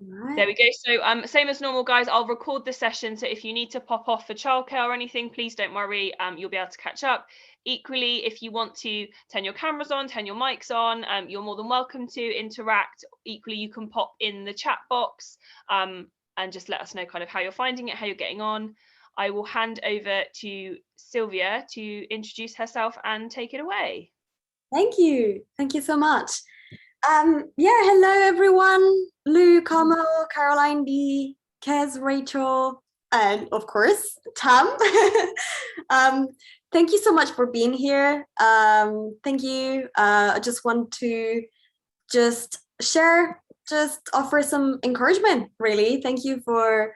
Right. There we go. So same as normal, guys, I'll record the session. So if you need to pop off for childcare or anything, please don't worry. You'll be able to catch up. Equally, if you want to turn your cameras on, turn your mics on, you're more than welcome to interact. Equally, you can pop in the chat box and just let us know kind of how you're finding it, how you're getting on. I will hand over to Sylvia to introduce herself and take it away. Thank you. Thank you so much. Yeah, hello everyone. Lou, Kamal, Caroline D, Kez, Rachel, and of course, Tam. um, Thank you so much for being here. Thank you. I just want to just share, just offer some encouragement, really. Thank you for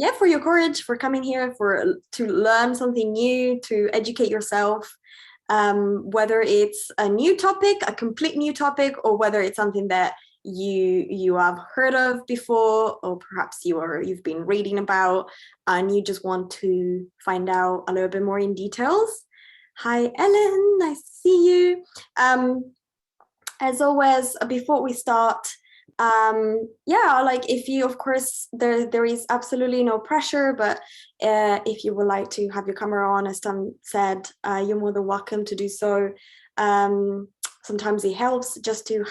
yeah, for your courage, for coming here, for to learn something new, to educate yourself. Whether it's a new topic, a complete new topic, or whether it's something that you have heard of before, or perhaps you've been reading about and you just want to find out a little bit more in details. Hi, Ellen, nice to see you. As always, before we start, yeah, like if you, of course, there is absolutely no pressure, but if you would like to have your camera on, as Tom said, you're more than welcome to do so. Sometimes it helps just to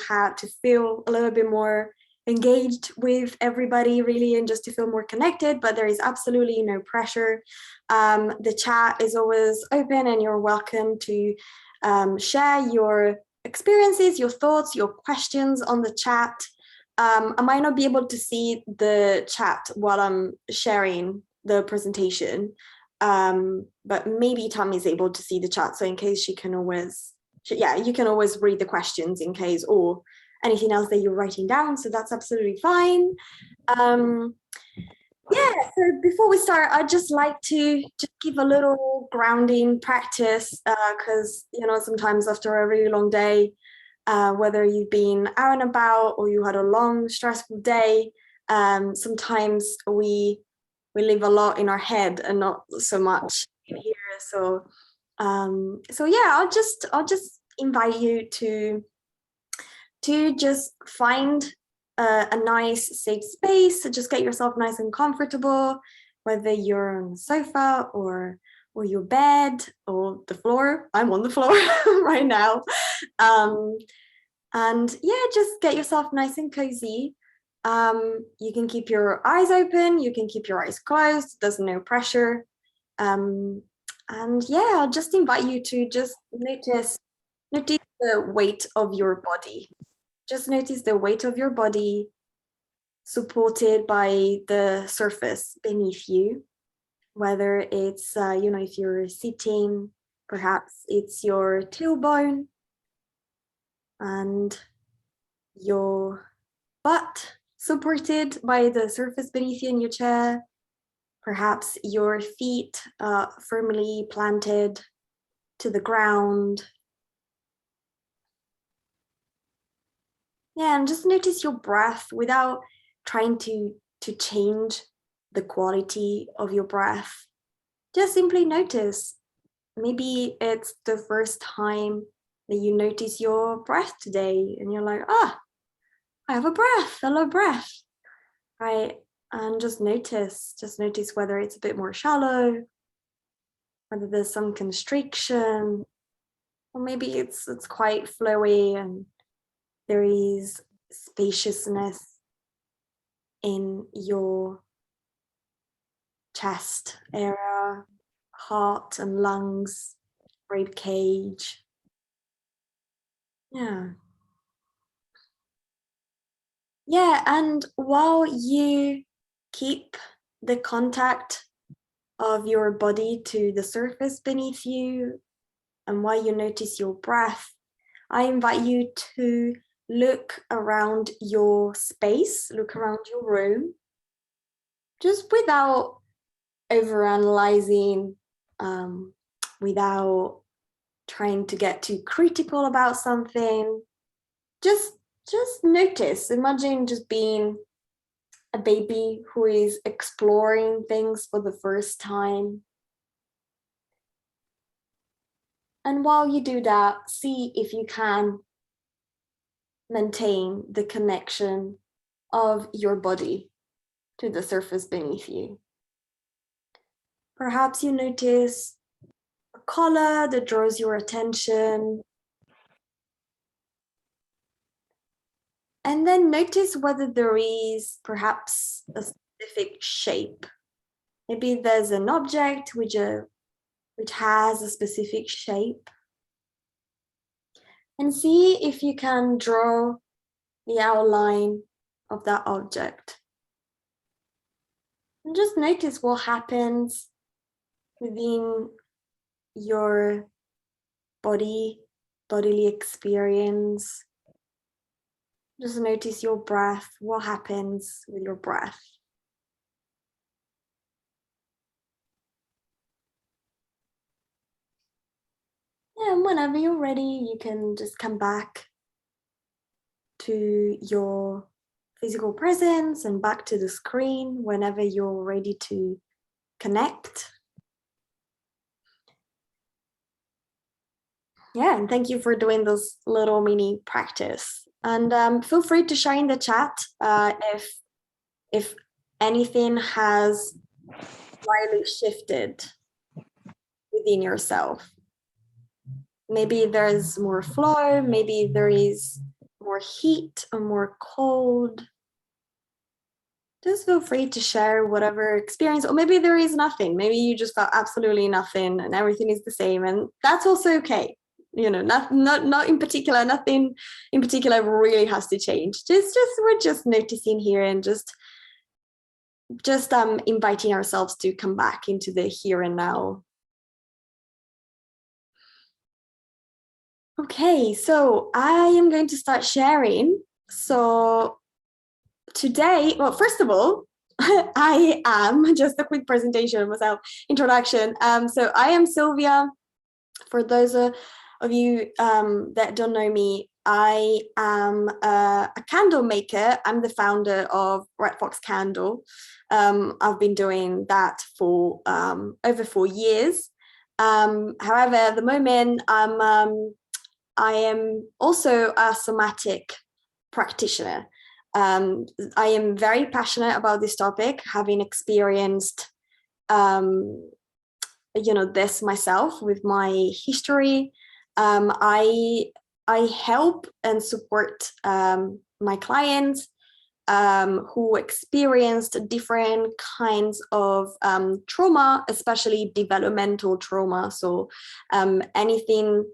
feel a little bit more engaged with everybody, really, and just to feel more connected, but there is absolutely no pressure. The chat is always open and you're welcome to share your experiences, your thoughts, your questions on the chat. I might not be able to see the chat while I'm sharing the presentation, but maybe Tom is able to see the chat. So in case you can always read the questions in case, or anything else that you're writing down. So that's absolutely fine. Yeah, so before we start, I'd just like to just give a little grounding practice because, sometimes after a really long day, whether you've been out and about or you had a long, stressful day, sometimes we live a lot in our head and not so much in here. So yeah, I'll just invite you to just find a nice safe space. So just get yourself nice and comfortable, whether you're on the sofa or your bed or the floor. I'm on the floor right now. And yeah, just get yourself nice and cozy. You can keep your eyes open, you can keep your eyes closed, there's no pressure. And yeah, I'll just invite you to just notice the weight of your body. Just notice the weight of your body supported by the surface beneath you, whether it's, if you're sitting, perhaps it's your tailbone and your butt supported by the surface beneath you in your chair, perhaps your feet firmly planted to the ground. Yeah, and just notice your breath without trying to change the quality of your breath. Just simply notice. Maybe it's the first time that you notice your breath today and you're like, I have a breath, I love breath. Right. And just notice whether it's a bit more shallow, whether there's some constriction, or maybe it's quite flowy and there is spaciousness in your chest area, heart and lungs, rib cage. Yeah. Yeah, and while you keep the contact of your body to the surface beneath you, and while you notice your breath, I invite you to look around your space, look around your room, just without overanalyzing, without trying to get too critical about something. Just notice. Imagine just being a baby who is exploring things for the first time. And while you do that, see if you can maintain the connection of your body to the surface beneath you. Perhaps you notice a color that draws your attention. And then notice whether there is perhaps a specific shape. Maybe there's an object which has a specific shape. And see if you can draw the outline of that object. And just notice what happens within your bodily experience. Just notice your breath, what happens with your breath. Yeah, and whenever you're ready, you can just come back to your physical presence and back to the screen whenever you're ready to connect. Yeah, and thank you for doing this little mini practice. And feel free to share in the chat if anything has slightly shifted within yourself. Maybe there's more flow, maybe there is more heat or more cold. Just feel free to share whatever experience, or maybe there is nothing. Maybe you just felt absolutely nothing and everything is the same, and that's also okay. You know, not in particular, nothing in particular really has to change. We're just noticing here and just inviting ourselves to come back into the here and now. Okay, so I am going to start sharing. So today, well, first of all, I am just a quick presentation of myself, introduction. So I am Silvia. For those of you that don't know me, I am a candle maker. I'm the founder of Red Fox Candle. I've been doing that for over 4 years. However, at the moment, I am also a somatic practitioner. I am very passionate about this topic, having experienced this myself with my history. I help and support my clients who experienced different kinds of trauma, especially developmental trauma. So anything,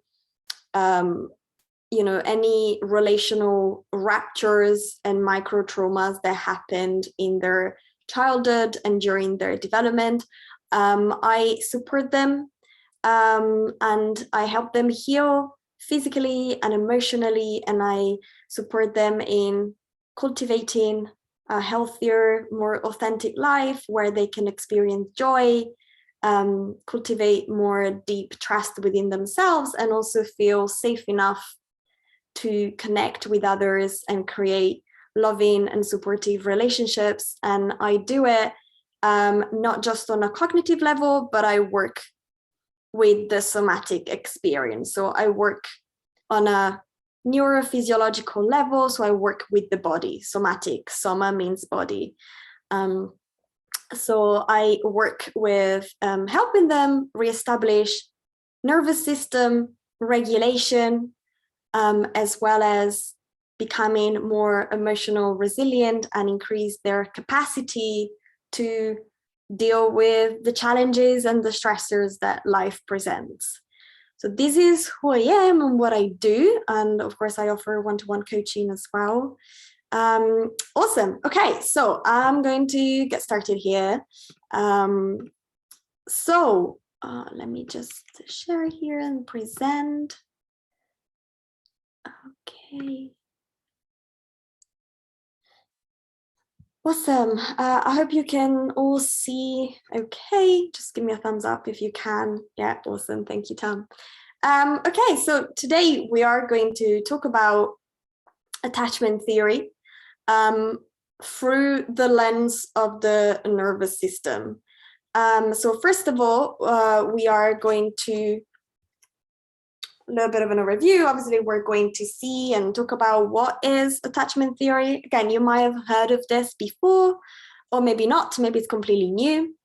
any relational ruptures and micro traumas that happened in their childhood and during their development. I support them and I help them heal physically and emotionally, and I support them in cultivating a healthier, more authentic life where they can experience joy, cultivate more deep trust within themselves, and also feel safe enough to connect with others and create loving and supportive relationships. And I do it not just on a cognitive level, but I work with the somatic experience. So I work on a neurophysiological level. So I work with the body, somatic, soma means body. So I work with helping them reestablish nervous system regulation, as well as becoming more emotional resilient and increase their capacity to deal with the challenges and the stressors that life presents. So this is who I am and what I do. And of course, I offer one-to-one coaching as well. Awesome. Okay, so I'm going to get started here. Let me just share here and present. Okay. Awesome. I hope you can all see okay. Just give me a thumbs up if you can. Yeah, awesome. Thank you, Tom. Okay, so today we are going to talk about attachment theory through the lens of the nervous system. So first of all, we are going to little bit of an overview. Obviously, we're going to see and talk about what is attachment theory. Again, you might have heard of this before, or maybe not, maybe it's completely new.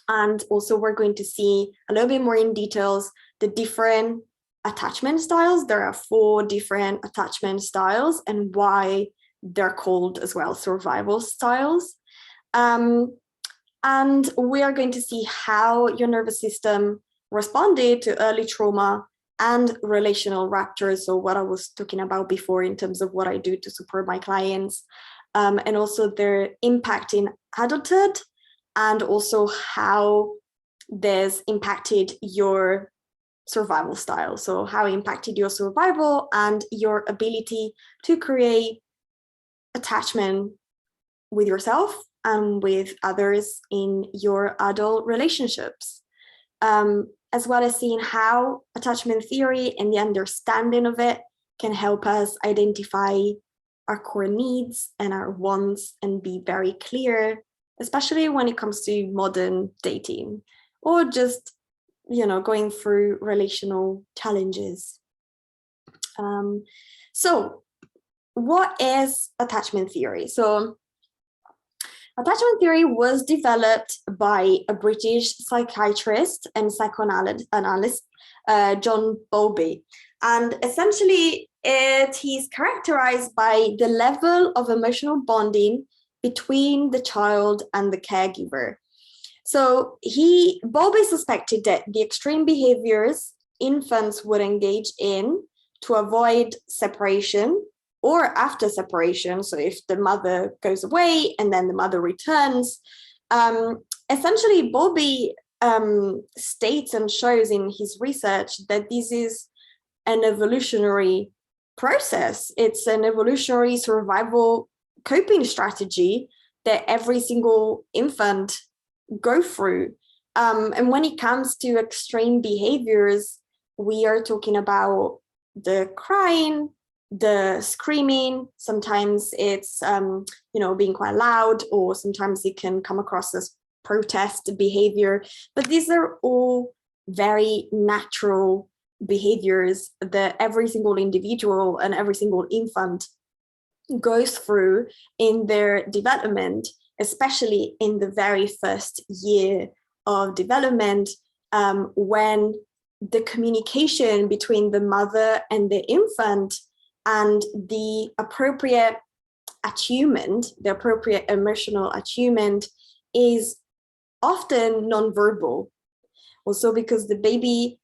And also we're going to see a little bit more in details the different attachment styles. There are 4 different attachment styles and why they're called as well survival styles. And we are going to see how your nervous system responded to early trauma and relational ruptures. So what I was talking about before in terms of what I do to support my clients, and also their impact in adulthood, and also how this impacted your survival style. So how it impacted your survival and your ability to create attachment with yourself and with others in your adult relationships, as well as seeing how attachment theory and the understanding of it can help us identify our core needs and our wants and be very clear, especially when it comes to modern dating or just, going through relational challenges. So what is attachment theory? So attachment theory was developed by a British psychiatrist and psychoanalyst, John Bowlby. And essentially, it is characterized by the level of emotional bonding between the child and the caregiver. So Bowlby suspected that the extreme behaviors infants would engage in to avoid separation or after separation, so if the mother goes away and then the mother returns, essentially Bowlby states and shows in his research that this is an evolutionary process. It's an evolutionary survival coping strategy that every single infant go through. And when it comes to extreme behaviors, we are talking about the crying, the screaming. Sometimes it's being quite loud, or sometimes it can come across as protest behavior, but these are all very natural behaviors that every single individual and every single infant goes through in their development, especially in the very first year of development, when the communication between the mother and the infant and the appropriate attunement, the appropriate emotional attunement, is often nonverbal. Also because the baby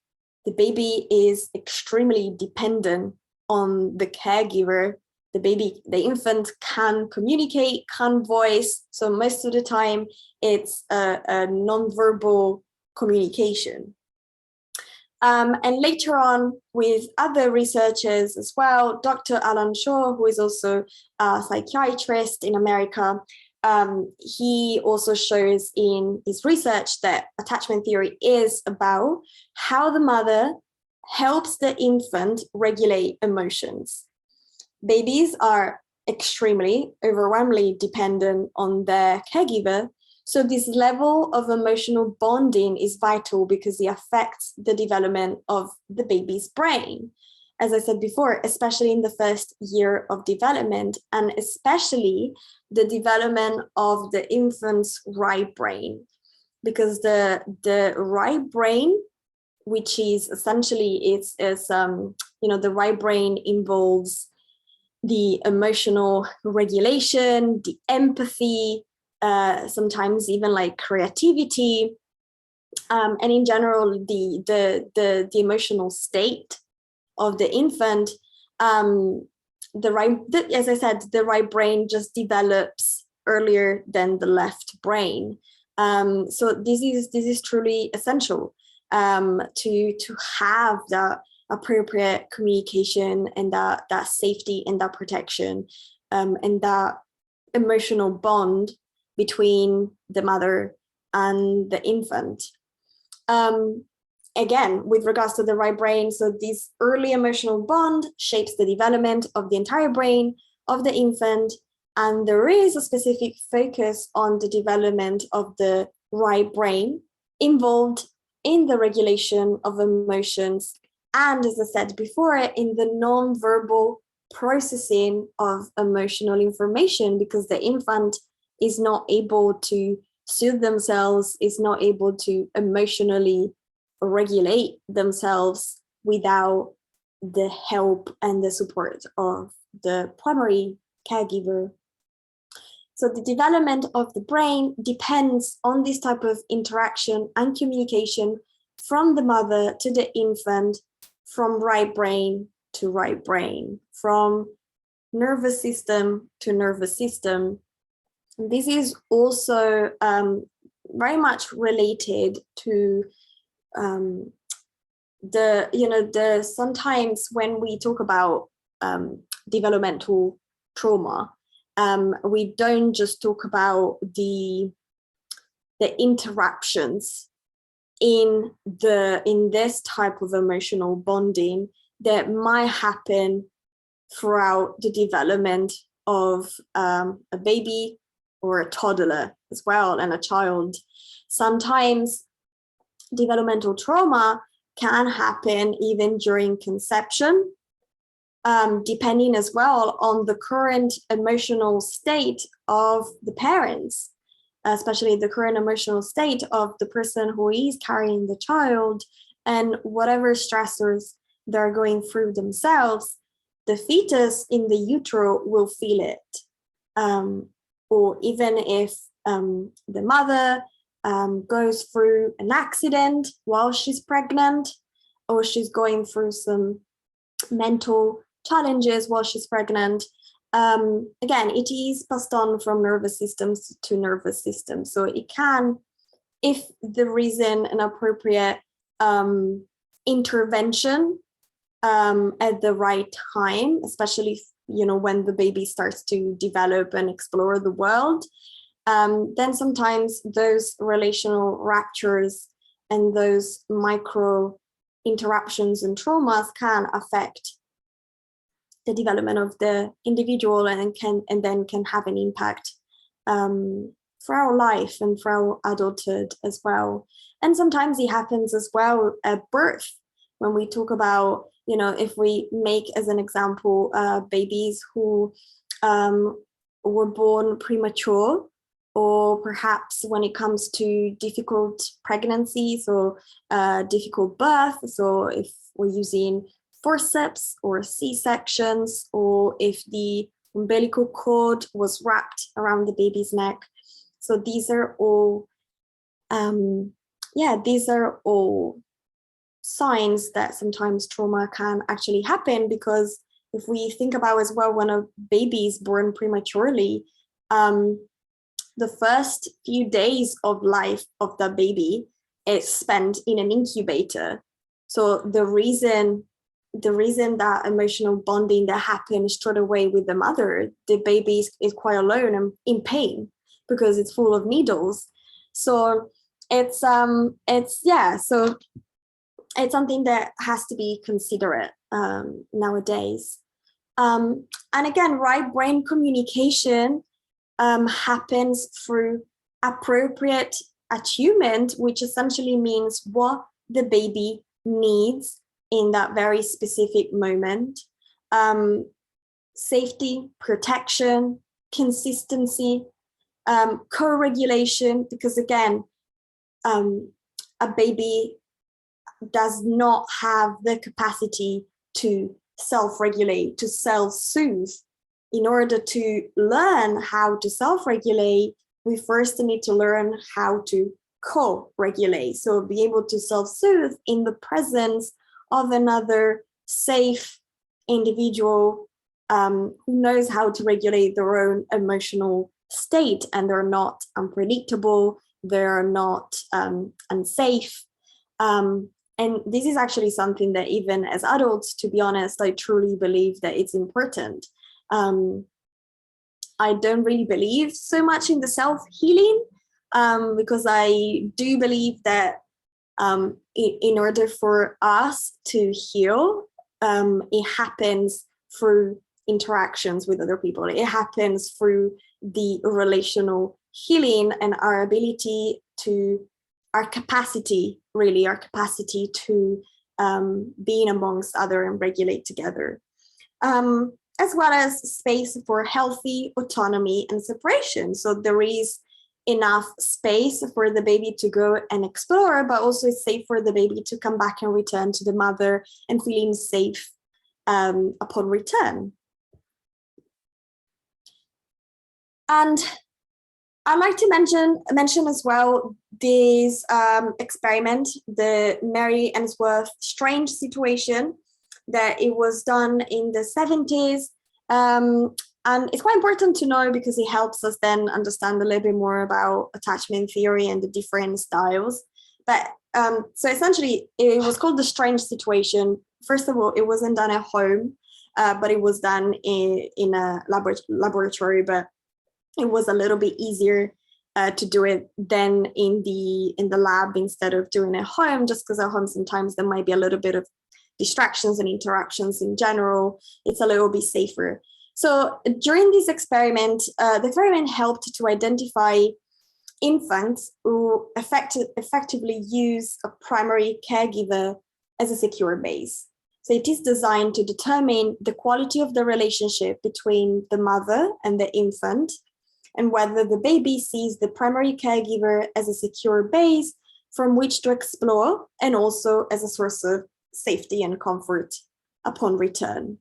is extremely dependent on the caregiver. The infant can communicate, can voice. So most of the time it's a nonverbal communication. And later on, with other researchers as well, Dr. Alan Shaw, who is also a psychiatrist in America, he also shows in his research that attachment theory is about how the mother helps the infant regulate emotions. Babies are extremely, overwhelmingly dependent on their caregiver. So this level of emotional bonding is vital because it affects the development of the baby's brain. As I said before, especially in the first year of development, and especially the development of the infant's right brain, because the right brain, which is essentially the right brain involves the emotional regulation, the empathy, sometimes even like creativity, and in general the emotional state of the infant. As I said, the right brain just develops earlier than the left brain. So this is truly essential to have that appropriate communication and that safety and that protection, and that emotional bond between the mother and the infant. Again, with regards to the right brain, so this early emotional bond shapes the development of the entire brain of the infant, and there is a specific focus on the development of the right brain involved in the regulation of emotions and as I said before, in the non-verbal processing of emotional information, because the infant is not able to soothe themselves, is not able to emotionally regulate themselves without the help and the support of the primary caregiver. So the development of the brain depends on this type of interaction and communication from the mother to the infant, from right brain to right brain, from nervous system to nervous system. This is also very much related to the sometimes when we talk about developmental trauma, we don't just talk about the interruptions in this type of emotional bonding that might happen throughout the development of a baby or a toddler as well, and a child. Sometimes developmental trauma can happen even during conception, depending as well on the current emotional state of the parents, especially the current emotional state of the person who is carrying the child, and whatever stressors they're going through themselves, the fetus in the utero will feel it. Or even if the mother goes through an accident while she's pregnant, or she's going through some mental challenges while she's pregnant, again, it is passed on from nervous systems to nervous systems. So it can, if there isn't an appropriate intervention at the right time, especially when the baby starts to develop and explore the world, then sometimes those relational ruptures and those micro interruptions and traumas can affect the development of the individual, and then can have an impact for our life and for our adulthood as well. And sometimes it happens as well at birth, when we talk about, if we make as an example babies who were born premature, or perhaps when it comes to difficult pregnancies or difficult birth. So if we're using forceps or C-sections, or if the umbilical cord was wrapped around the baby's neck. So these are all, these are all signs that sometimes trauma can actually happen, because if we think about as well, when a baby is born prematurely, the first few days of life of the baby is spent in an incubator. So the reason that emotional bonding that happens straight away with the mother, the baby is quite alone and in pain because it's full of needles. So it's so it's something that has to be considerate nowadays. And again, right brain communication happens through appropriate attunement, which essentially means what the baby needs in that very specific moment. Safety, protection, consistency, co-regulation, because again, a baby does not have the capacity to self-regulate, to self-soothe. In order to learn how to self-regulate, we first need to learn how to co-regulate. So be able to self-soothe in the presence of another safe individual who knows how to regulate their own emotional state, and they're not unpredictable, they're not unsafe. And this is actually something that even as adults, to be honest, I truly believe that it's important. I don't really believe so much in the self-healing, because I do believe that in order for us to heal, it happens through interactions with other people. It happens through the relational healing and our ability to, our capacity to being amongst other and regulate together, as well as space for healthy autonomy and separation. So there is enough space for the baby to go and explore, but also it's safe for the baby to come back and return to the mother and feeling safe upon return. And I'd like to mention as well this experiment, the Mary Ainsworth strange situation, that it was done in the 70s. And it's quite important to know because it helps us then understand a little bit more about attachment theory and the different styles. But so essentially, it was called the strange situation. First of all, it wasn't done at home, but it was done in a laboratory, but it was a little bit easier to do it than in the lab instead of doing it at home, just because at home sometimes there might be a little bit of distractions and interruptions in general. It's a little bit safer. So during this experiment, the experiment helped to identify infants who effectively use a primary caregiver as a secure base. So it is designed to determine the quality of the relationship between the mother and the infant, and whether the baby sees the primary caregiver as a secure base from which to explore, and also as a source of safety and comfort upon return.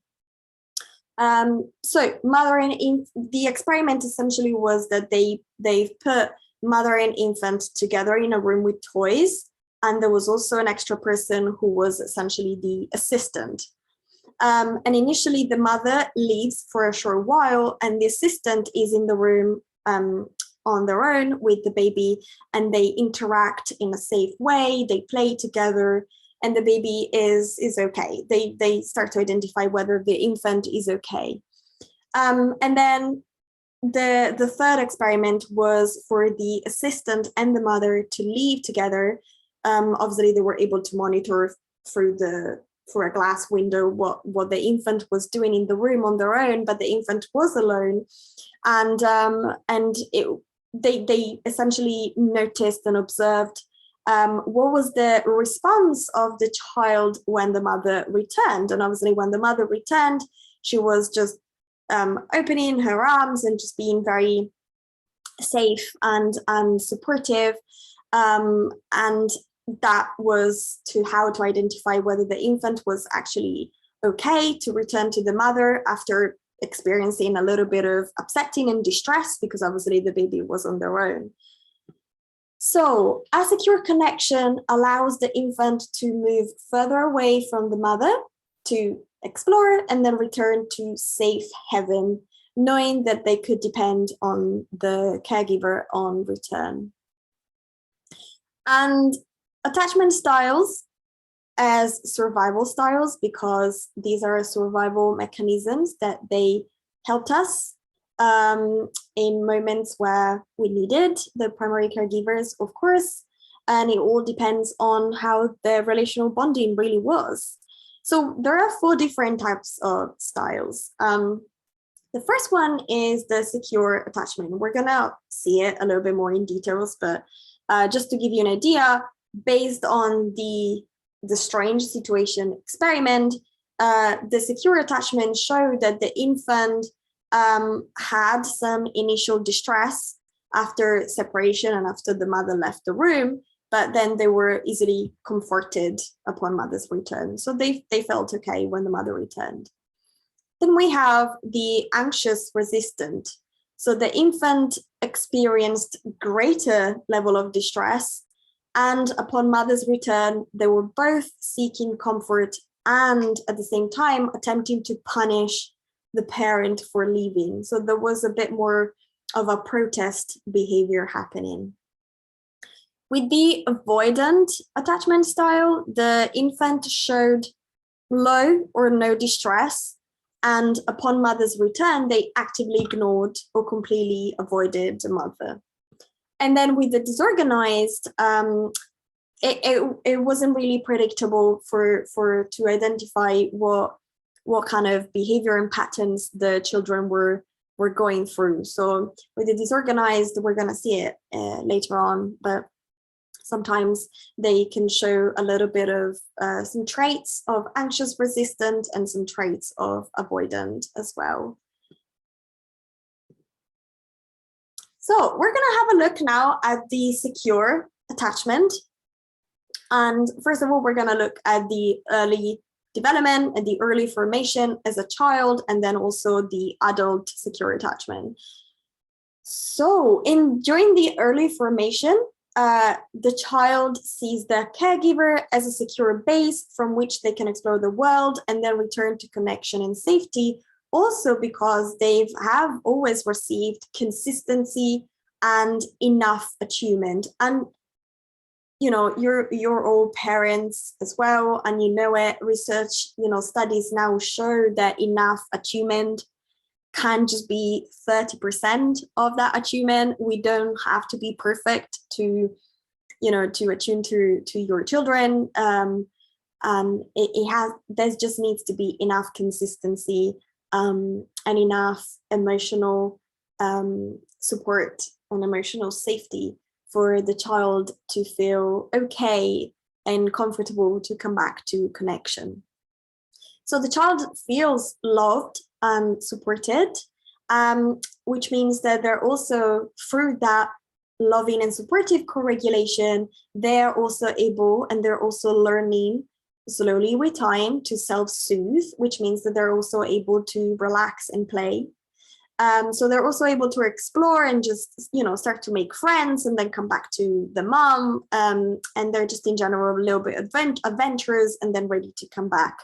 So the experiment essentially was that they put mother and infant together in a room with toys, and there was also an extra person who was essentially the assistant. And initially the mother leaves for a short while, and the assistant is in the room on their own with the baby, and they interact in a safe way, they play together, and the baby is okay. They start to identify whether the infant is okay. And then the third experiment was for the assistant and the mother to leave together. Obviously, they were able to monitor through a glass window what the infant was doing in the room on their own, but the infant was alone, and they essentially noticed and observed what was the response of the child when the mother returned. And obviously when the mother returned, she was just opening her arms and just being very safe and supportive. And that was to how to identify whether the infant was actually okay to return to the mother after experiencing a little bit of upsetting and distress, because obviously the baby was on their own. So a secure connection allows the infant to move further away from the mother to explore and then return to safe haven, knowing that they could depend on the caregiver on return. And attachment styles as survival styles, because these are survival mechanisms that they helped us in moments where we needed the primary caregivers, of course, and it all depends on how the relational bonding really was. So there are 4 different types of styles. The first one is the secure attachment. We're gonna see it a little bit more in details, but just to give you an idea, based on the strange situation experiment, the secure attachment showed that the infant had some initial distress after separation and after the mother left the room, but then they were easily comforted upon mother's return. So they felt okay when the mother returned. Then we have the anxious resistant. So the infant experienced greater level of distress, and upon mother's return, they were both seeking comfort and at the same time attempting to punish the parent for leaving. So there was a bit more of a protest behavior happening. With the avoidant attachment style, the infant showed low or no distress, and upon mother's return, they actively ignored or completely avoided the mother. And then with the disorganized, it wasn't really predictable to identify what kind of behavior and patterns the children were going through. So with the disorganized, we're going to see it later on, but Sometimes they can show a little bit of some traits of anxious resistant and some traits of avoidant as well. So we're going to have a look now at the secure attachment. And first of all, we're going to look at the early development and the early formation as a child, and then also the adult secure attachment. So during the early formation, the child sees their caregiver as a secure base from which they can explore the world and then return to connection and safety, also because they have always received consistency and enough attunement. And you know, you're all parents as well, and you know it. Research, you know, studies now show that enough attunement can just be 30% of that attunement. We don't have to be perfect to, you know, to attune to your children. There just needs to be enough consistency and enough emotional support and emotional safety for the child to feel okay and comfortable to come back to connection. So the child feels loved and supported, which means that they're also, through that loving and supportive co-regulation, they're also able and they're also learning slowly with time to self-soothe, which means that they're also able to relax and play. So they're also able to explore and just, you know, start to make friends and then come back to the mom. And they're just in general a little bit adventurous and then ready to come back.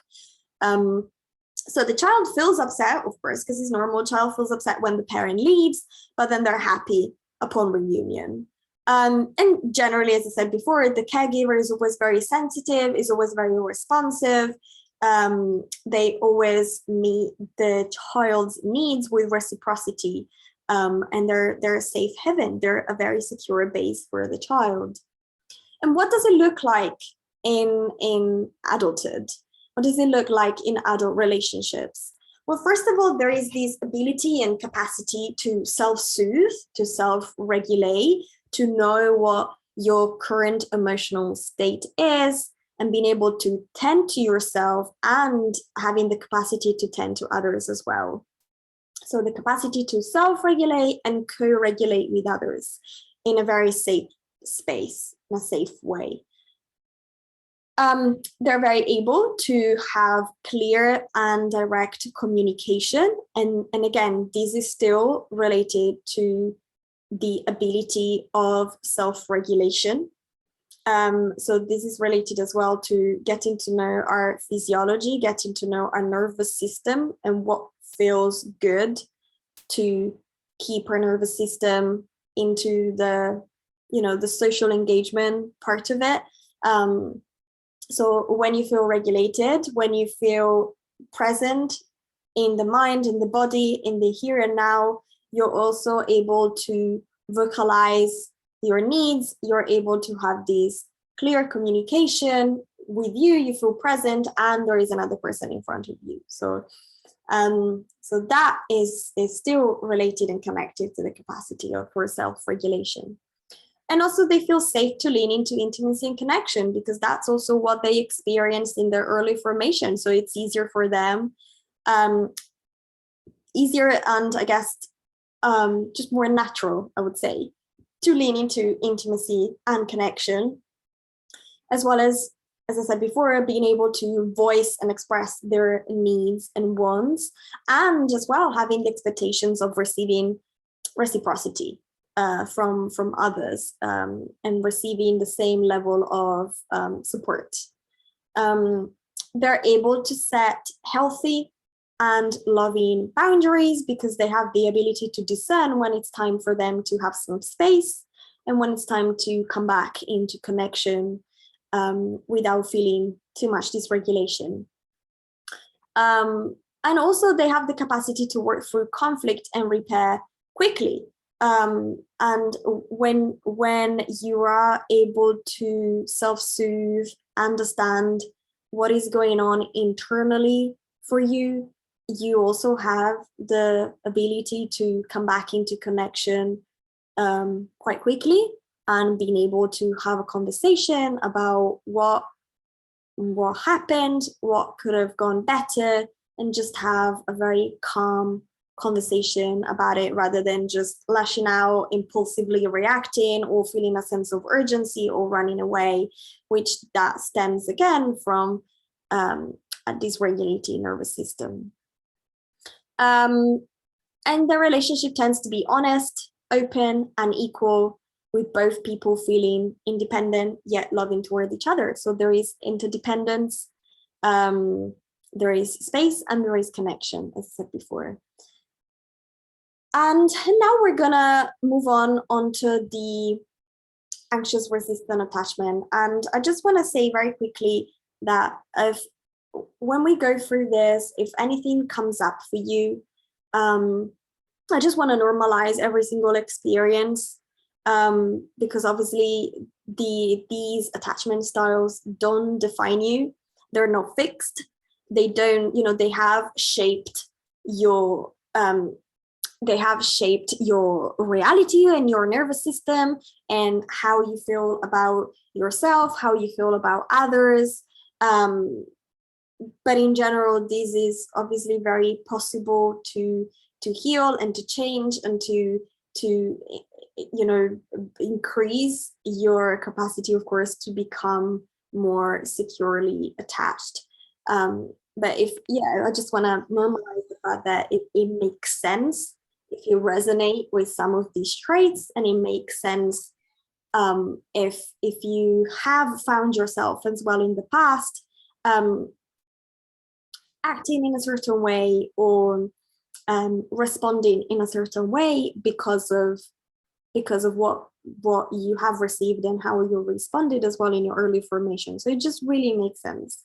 So the child feels upset, of course, because it's normal. Child feels upset when the parent leaves, but then they're happy upon reunion. And generally, as I said before, the caregiver is always very sensitive, is always very responsive. They always meet the child's needs with reciprocity, and they're a safe haven. They're a very secure base for the child. And what does it look like in adulthood? What does it look like in adult relationships? Well, first of all, there is this ability and capacity to self-soothe, to self-regulate, to know what your current emotional state is, and being able to tend to yourself and having the capacity to tend to others as well. So the capacity to self-regulate and co-regulate with others in a very safe space, in a safe way. They're very able to have clear and direct communication. And again, this is still related to the ability of self-regulation. So this is related as well to getting to know our physiology, getting to know our nervous system and what feels good to keep our nervous system into the, you know, the social engagement part of it. So when you feel regulated, when you feel present in the mind, in the body, in the here and now, you're also able to vocalize your needs. You're able to have this clear communication with you. You feel present, and there is another person in front of you. So that is still related and connected to the capacity for self-regulation. And also they feel safe to lean into intimacy and connection, because that's also what they experienced in their early formation. So it's easier for them, easier and I guess just more natural, I would say, to lean into intimacy and connection, as well as I said before, being able to voice and express their needs and wants, and as well having the expectations of receiving reciprocity from others, and receiving the same level of support. They're able to set healthy and loving boundaries, because they have the ability to discern when it's time for them to have some space and when it's time to come back into connection without feeling too much dysregulation. And also they have the capacity to work through conflict and repair quickly. And when you are able to self-soothe, understand what is going on internally for you, you also have the ability to come back into connection quite quickly, and being able to have a conversation about what happened, what could have gone better, and just have a very calm conversation about it rather than just lashing out, impulsively reacting, or feeling a sense of urgency or running away, which that stems again from a dysregulated nervous system. And the relationship tends to be honest, open, and equal, with both people feeling independent yet loving toward each other. So there is interdependence, there is space, and there is connection, as I said before. And now we're gonna move on onto the anxious resistant attachment. And I just want to say very quickly that when we go through this, if anything comes up for you, I just want to normalize every single experience, because obviously these attachment styles don't define you. They're not fixed. They don't, they have shaped your reality and your nervous system and how you feel about yourself, how you feel about others. But in general, this is obviously very possible to heal and to change and to increase your capacity, of course, to become more securely attached. But I just want to normalize the fact that it makes sense if you resonate with some of these traits, and it makes sense if you have found yourself as well in the past acting in a certain way or responding in a certain way because of what you have received and how you responded as well in your early formation. So it just really makes sense.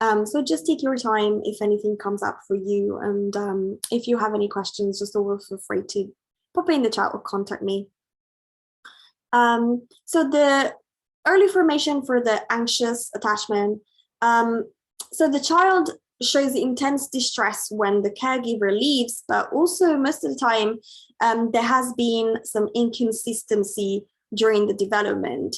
So just take your time if anything comes up for you, and if you have any questions, just always feel free to pop in the chat or contact me. So the early formation for the anxious attachment. So the child shows intense distress when the caregiver leaves, but also most of the time there has been some inconsistency during the development,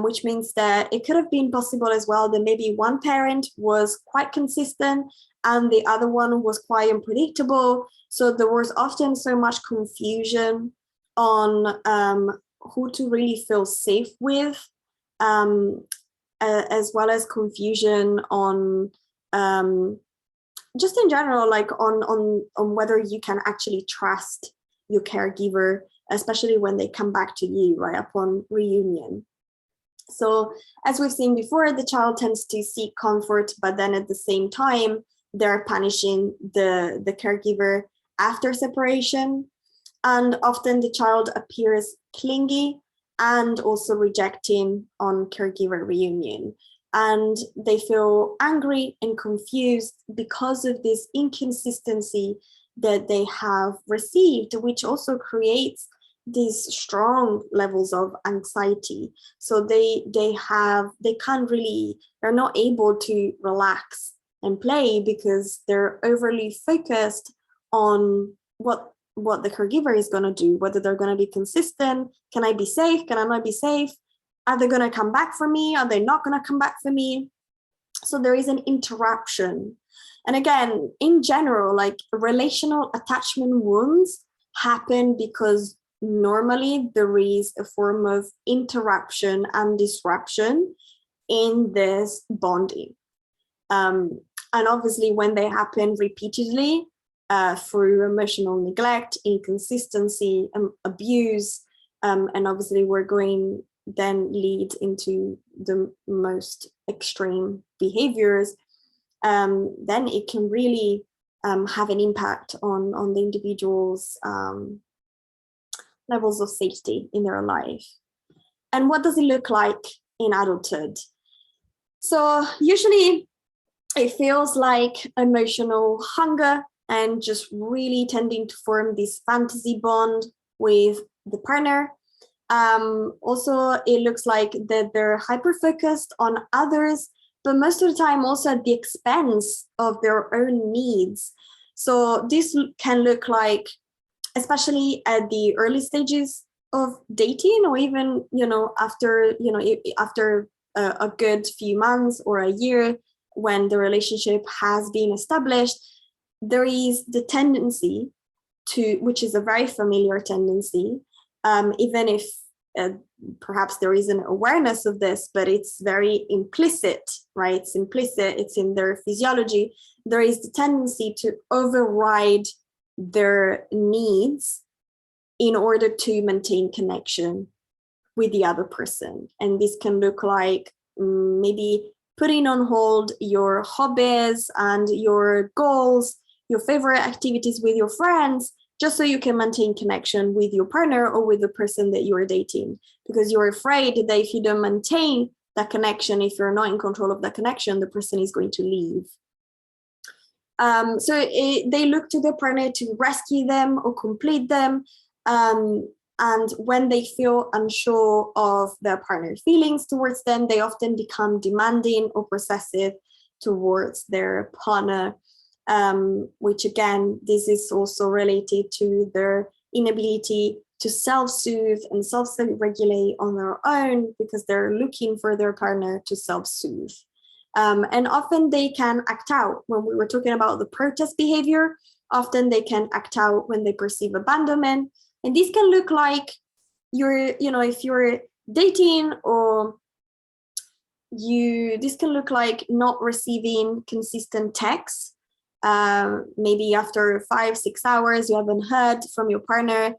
which means that it could have been possible as well that maybe one parent was quite consistent and the other one was quite unpredictable. So there was often so much confusion on who to really feel safe with, as well as confusion on just in general, like on whether you can actually trust your caregiver, especially when they come back to you right upon reunion. So as we've seen before, the child tends to seek comfort, but then at the same time, they're punishing the caregiver after separation. And often the child appears clingy and also rejecting on caregiver reunion. And they feel angry and confused because of this inconsistency that they have received, which also creates these strong levels of anxiety. So they're not able to relax and play because they're overly focused on what the caregiver is going to do, whether they're going to be consistent. Can I be safe? Can I not be safe? Are they going to come back for me? Are they not going to come back for me? So there is an interruption. And again, in general, like relational attachment wounds happen because normally there is a form of interruption and disruption in this bonding. And obviously when they happen repeatedly through emotional neglect, inconsistency, abuse, and obviously we're going then lead into the most extreme behaviors, then it can really have an impact on the individual's levels of safety in their life. And what does it look like in adulthood? So usually it feels like emotional hunger and just really tending to form this fantasy bond with the partner. Also, it looks like that they're hyper-focused on others, but most of the time also at the expense of their own needs. So this can look like, especially at the early stages of dating, or even, after a good few months or a year, when the relationship has been established, there is the tendency to, which is a very familiar tendency, even if perhaps there isn't awareness of this, but it's very implicit, right? It's implicit, it's in their physiology. There is the tendency to override their needs in order to maintain connection with the other person. And this can look like maybe putting on hold your hobbies and your goals, your favorite activities with your friends, just so you can maintain connection with your partner or with the person that you're dating, because you're afraid that if you don't maintain that connection, if you're not in control of that connection, the person is going to leave. They look to their partner to rescue them or complete them. And when they feel unsure of their partner's feelings towards them, they often become demanding or possessive towards their partner, which again, this is also related to their inability to self-soothe and self-regulate on their own, because they're looking for their partner to self-soothe. And often they can act out. When we were talking about the protest behavior, often they can act out when they perceive abandonment. And this can look like if you're dating, or this can look like not receiving consistent texts. Maybe after 5-6 hours, you haven't heard from your partner.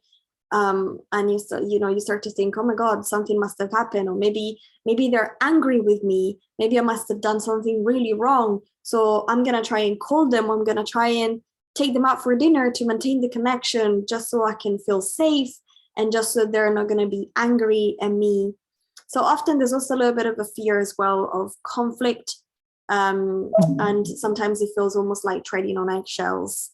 And you start to think, oh my God, something must have happened. Or maybe they're angry with me. Maybe I must have done something really wrong. So I'm going to try and call them. I'm going to try and take them out for dinner to maintain the connection, just so I can feel safe, and just so they're not going to be angry at me. So often there's also a little bit of a fear as well of conflict. And sometimes it feels almost like treading on eggshells.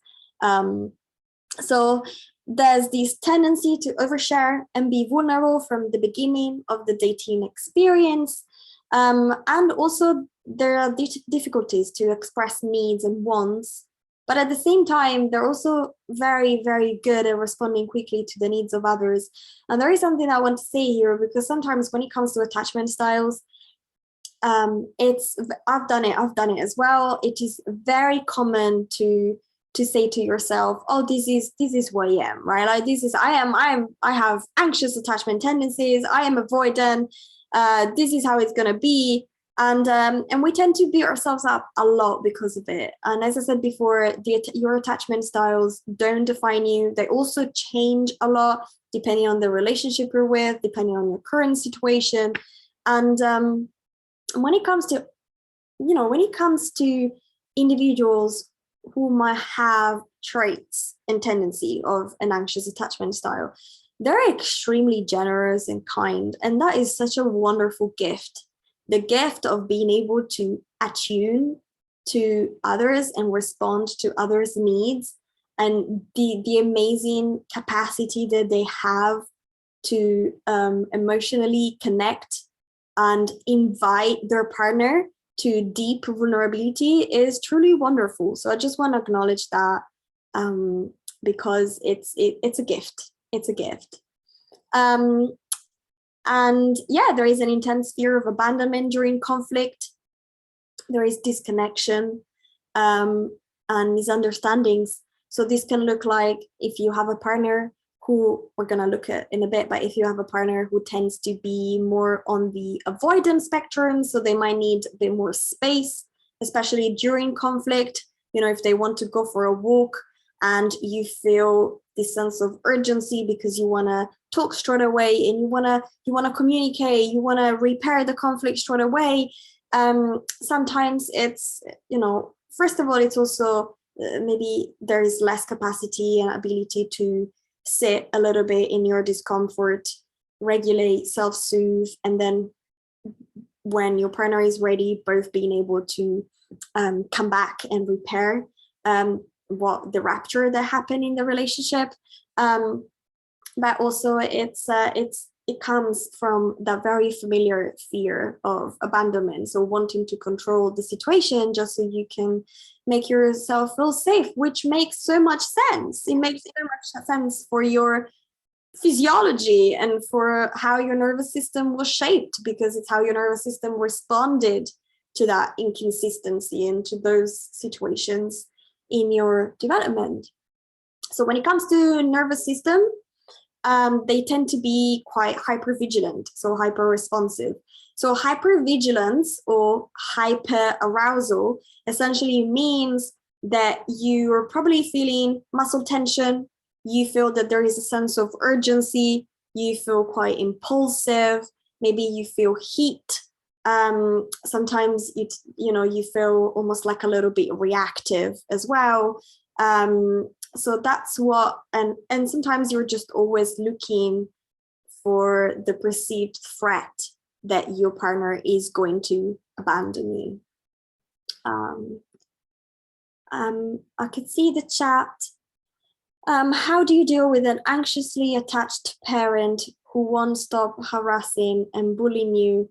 So there's this tendency to overshare and be vulnerable from the beginning of the dating experience. And also there are difficulties to express needs and wants. But at the same time, they're also very, very good at responding quickly to the needs of others. And there is something I want to say here, because sometimes when it comes to attachment styles, I've done it as well. It is very common to say to yourself, oh, this is who I am, right? Like I have anxious attachment tendencies. I am avoidant. This is how it's gonna be. And we tend to beat ourselves up a lot because of it. And as I said before, your attachment styles don't define you. They also change a lot depending on the relationship you're with, depending on your current situation. And when it comes to individuals who might have traits and tendency of an anxious attachment style, they're extremely generous and kind. And that is such a wonderful gift. The gift of being able to attune to others and respond to others' needs, and the amazing capacity that they have to emotionally connect and invite their partner to deep vulnerability is truly wonderful. So I just want to acknowledge that, because it's a gift. It's a gift. And yeah, there is an intense fear of abandonment during conflict. There is disconnection and misunderstandings. So this can look like, if you have a partner who, we're going to look at in a bit, but if you have a partner who tends to be more on the avoidance spectrum, so they might need a bit more space, especially during conflict. If they want to go for a walk and you feel this sense of urgency because you want to talk straight away, and you want to communicate, you want to repair the conflict straight away. Sometimes it's, first of all, it's also maybe there is less capacity and ability to sit a little bit in your discomfort, regulate, self-soothe, and then when your partner is ready, both being able to come back and repair what the rupture that happened in the relationship. But also it comes from that very familiar fear of abandonment, so wanting to control the situation just so you can make yourself feel safe, which makes so much sense. It makes so much sense for your physiology and for how your nervous system was shaped, because it's how your nervous system responded to that inconsistency and to those situations in your development. So when it comes to nervous system, they tend to be quite hypervigilant, so hyper responsive. So hypervigilance or hyper arousal essentially means that you're probably feeling muscle tension, you feel that there is a sense of urgency, you feel quite impulsive, maybe you feel heat. Sometimes you feel almost like a little bit reactive as well. So that's what, and sometimes you're just always looking for the perceived threat that your partner is going to abandon you. I could see the chat. How do you deal with an anxiously attached parent who won't stop harassing and bullying you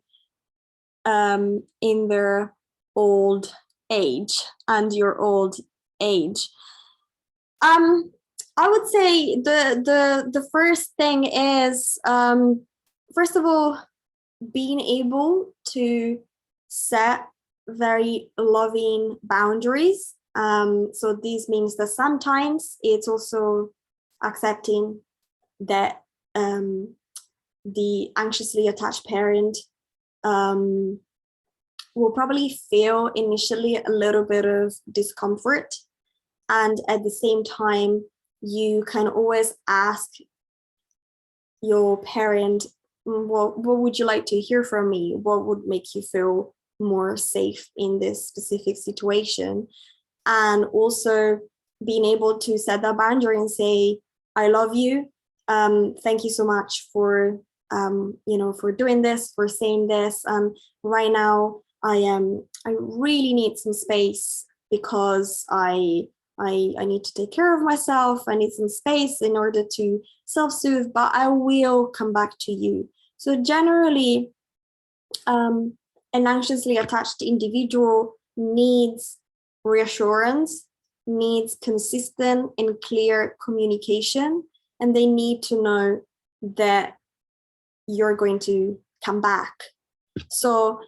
in their old age and your old age? I would say the first thing is, first of all, being able to set very loving boundaries. So this means that sometimes it's also accepting that the anxiously attached parent will probably feel initially a little bit of discomfort. And at the same time, you can always ask your parent, what would you like to hear from me? What would make you feel more safe in this specific situation? And also being able to set that boundary and say, I love you. Thank you so much for doing this, for saying this. Right now, I really need some space because I need to take care of myself. I need some space in order to self-soothe, but I will come back to you. So generally, an anxiously attached individual needs reassurance, needs consistent and clear communication, and they need to know that you're going to come back. So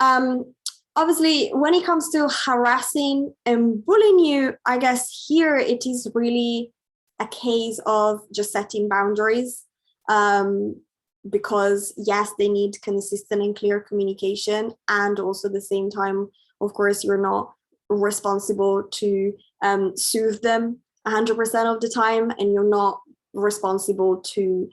obviously, when it comes to harassing and bullying you, I guess here it is really a case of just setting boundaries, because yes, they need consistent and clear communication, and also at the same time, of course, you're not responsible to soothe them 100% of the time, and you're not responsible to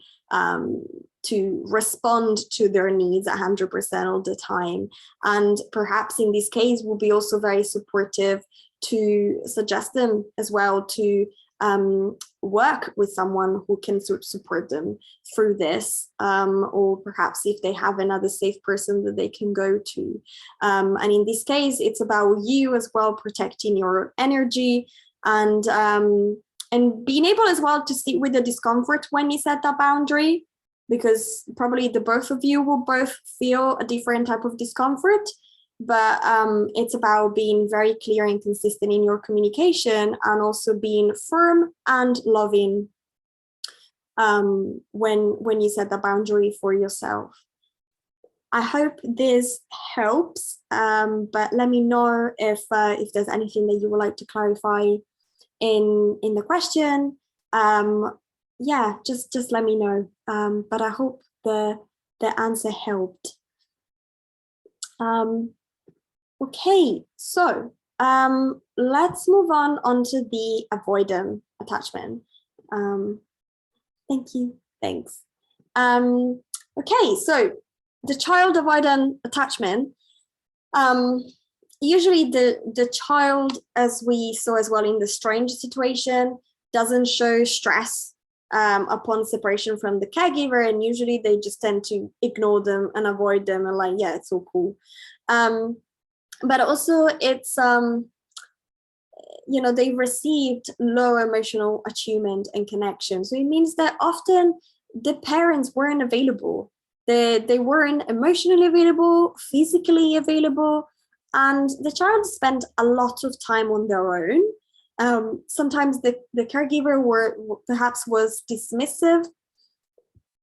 respond to their needs 100% of the time. And perhaps in this case, we'll be also very supportive to suggest them as well to work with someone who can support them through this, or perhaps if they have another safe person that they can go to. And in this case, it's about you as well, protecting your energy and being able as well to sit with the discomfort when you set that boundary, because probably the both of you will both feel a different type of discomfort. But it's about being very clear and consistent in your communication, and also being firm and loving when you set the boundary for yourself. I hope this helps, but let me know if there's anything that you would like to clarify in the question. Yeah, just let me know. But I hope the answer helped. Okay, so let's move on onto the avoidant attachment. Thank you, thanks. Okay, so the child avoidant attachment, usually the child, as we saw as well in the strange situation, doesn't show stress upon separation from the caregiver, and usually they just tend to ignore them and avoid them and like, yeah, it's all cool. But also it's, they've received low emotional attunement and connection. So it means that often the parents weren't available. They weren't emotionally available, physically available, and the child spent a lot of time on their own. Sometimes the caregiver perhaps was dismissive,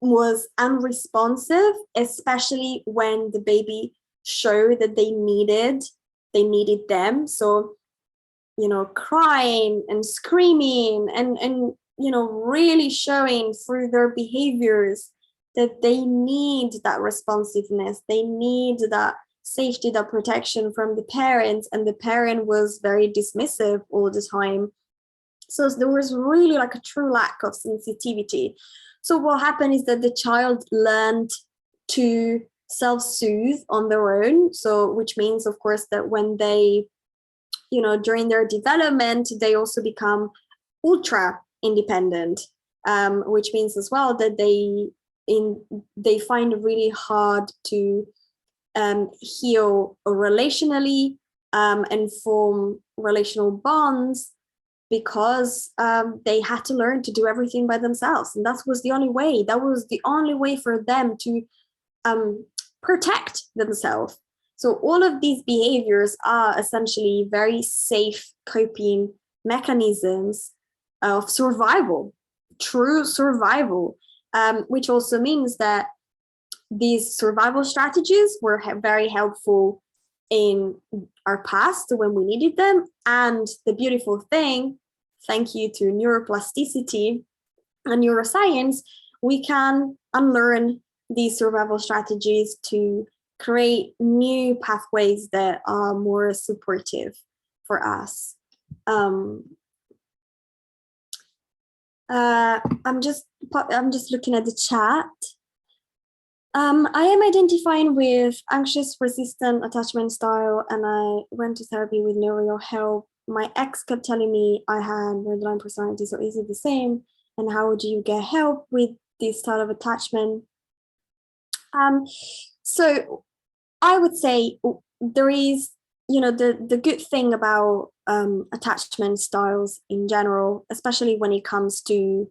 was unresponsive, especially when the baby showed that they needed them. So, crying and screaming and really showing through their behaviors that they need that responsiveness, they need that safety, that protection from the parents, and the parent was very dismissive all the time. So there was really like a true lack of sensitivity. So what happened is that the child learned to self-soothe on their own. So which means, of course, that when they, during their development, they also become ultra independent, which means as well that they find it really hard to heal relationally and form relational bonds, because they had to learn to do everything by themselves. And that was the only way. That was the only way for them to protect themselves. So all of these behaviors are essentially very safe coping mechanisms of survival, true survival, which also means that these survival strategies were very helpful in our past when we needed them. And the beautiful thing, thank you to neuroplasticity and neuroscience, we can unlearn these survival strategies to create new pathways that are more supportive for us. I'm just looking at the chat. I am identifying with anxious resistant attachment style, and I went to therapy with no real help. My ex kept telling me I had borderline personality, so is it the same? And how would you get help with this style of attachment? So I would say there is, the good thing about attachment styles in general, especially when it comes to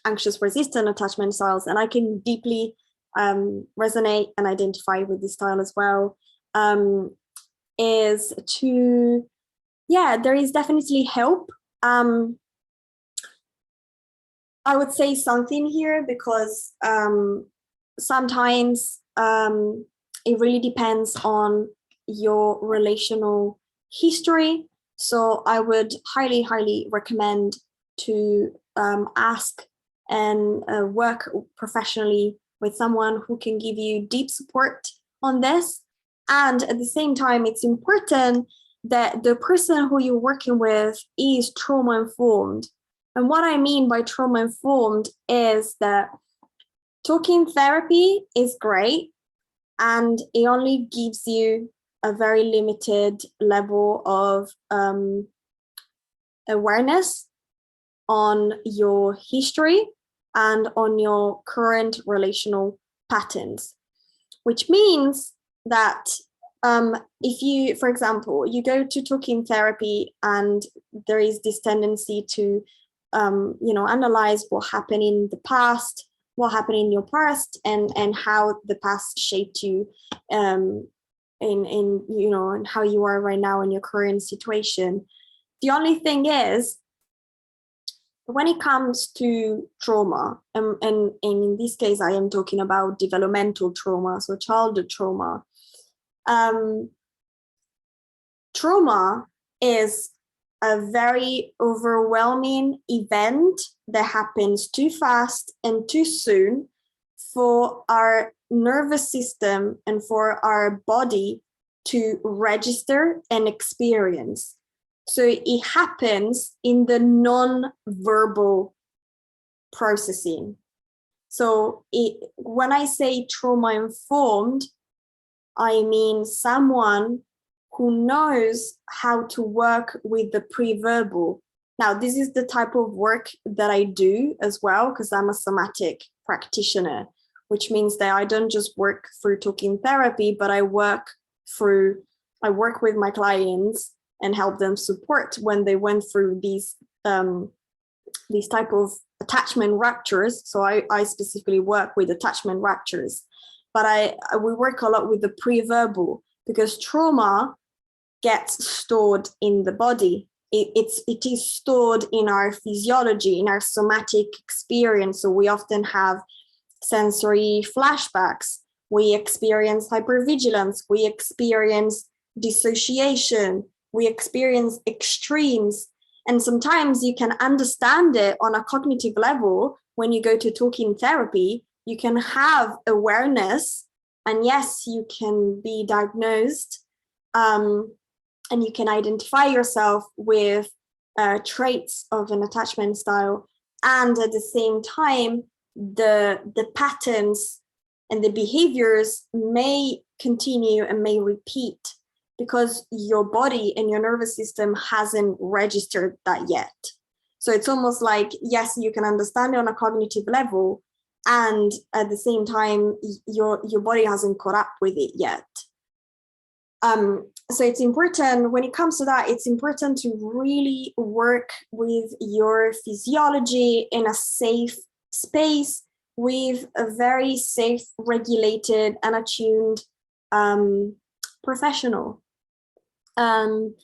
anxious resistant attachment styles, and I can deeply resonate and identify with this style as well, is to, there is definitely help. I would say something here because sometimes it really depends on your relational history. So I would highly, highly recommend to ask and work professionally with someone who can give you deep support on this. And at the same time, it's important that the person who you're working with is trauma informed. And what I mean by trauma informed is that talking therapy is great, and it only gives you a very limited level of awareness on your history and on your current relational patterns, which means that if you, for example, you go to talking therapy and there is this tendency to, analyze what happened in the past, what happened in your past, and how the past shaped you, and how you are right now in your current situation. The only thing is, when it comes to trauma, and in this case, I am talking about developmental trauma, so childhood trauma. Trauma is a very overwhelming event that happens too fast and too soon for our nervous system and for our body to register and experience. So it happens in the non-verbal processing. So when I say trauma-informed, I mean someone who knows how to work with the pre-verbal. Now, this is the type of work that I do as well, because I'm a somatic practitioner, which means that I don't just work through talking therapy, but I work with my clients and help them support when they went through these type of attachment ruptures. So I specifically work with attachment ruptures, but we work a lot with the pre-verbal, because trauma gets stored in the body. It is stored in our physiology, in our somatic experience. So we often have sensory flashbacks, we experience hypervigilance, we experience dissociation, we experience extremes. And sometimes you can understand it on a cognitive level. When you go to talking therapy, you can have awareness, and yes, you can be diagnosed, and you can identify yourself with traits of an attachment style. And at the same time, the patterns and the behaviors may continue and may repeat because your body and your nervous system hasn't registered that yet. So it's almost like, yes, you can understand it on a cognitive level, and at the same time, your body hasn't caught up with it yet. So it's important, when it comes to that, it's important to really work with your physiology in a safe space with a very safe, regulated, and attuned professional. That's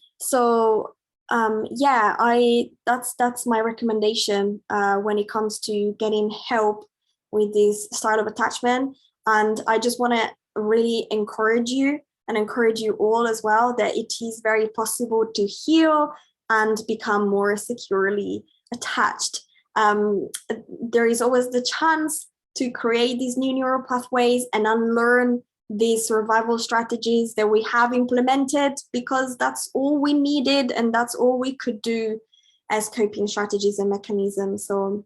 my recommendation when it comes to getting help with this style of attachment. And I just want to really encourage you and encourage you all as well that it is very possible to heal and become more securely attached. There is always the chance to create these new neural pathways and unlearn these survival strategies that we have implemented, because that's all we needed and that's all we could do as coping strategies and mechanisms. So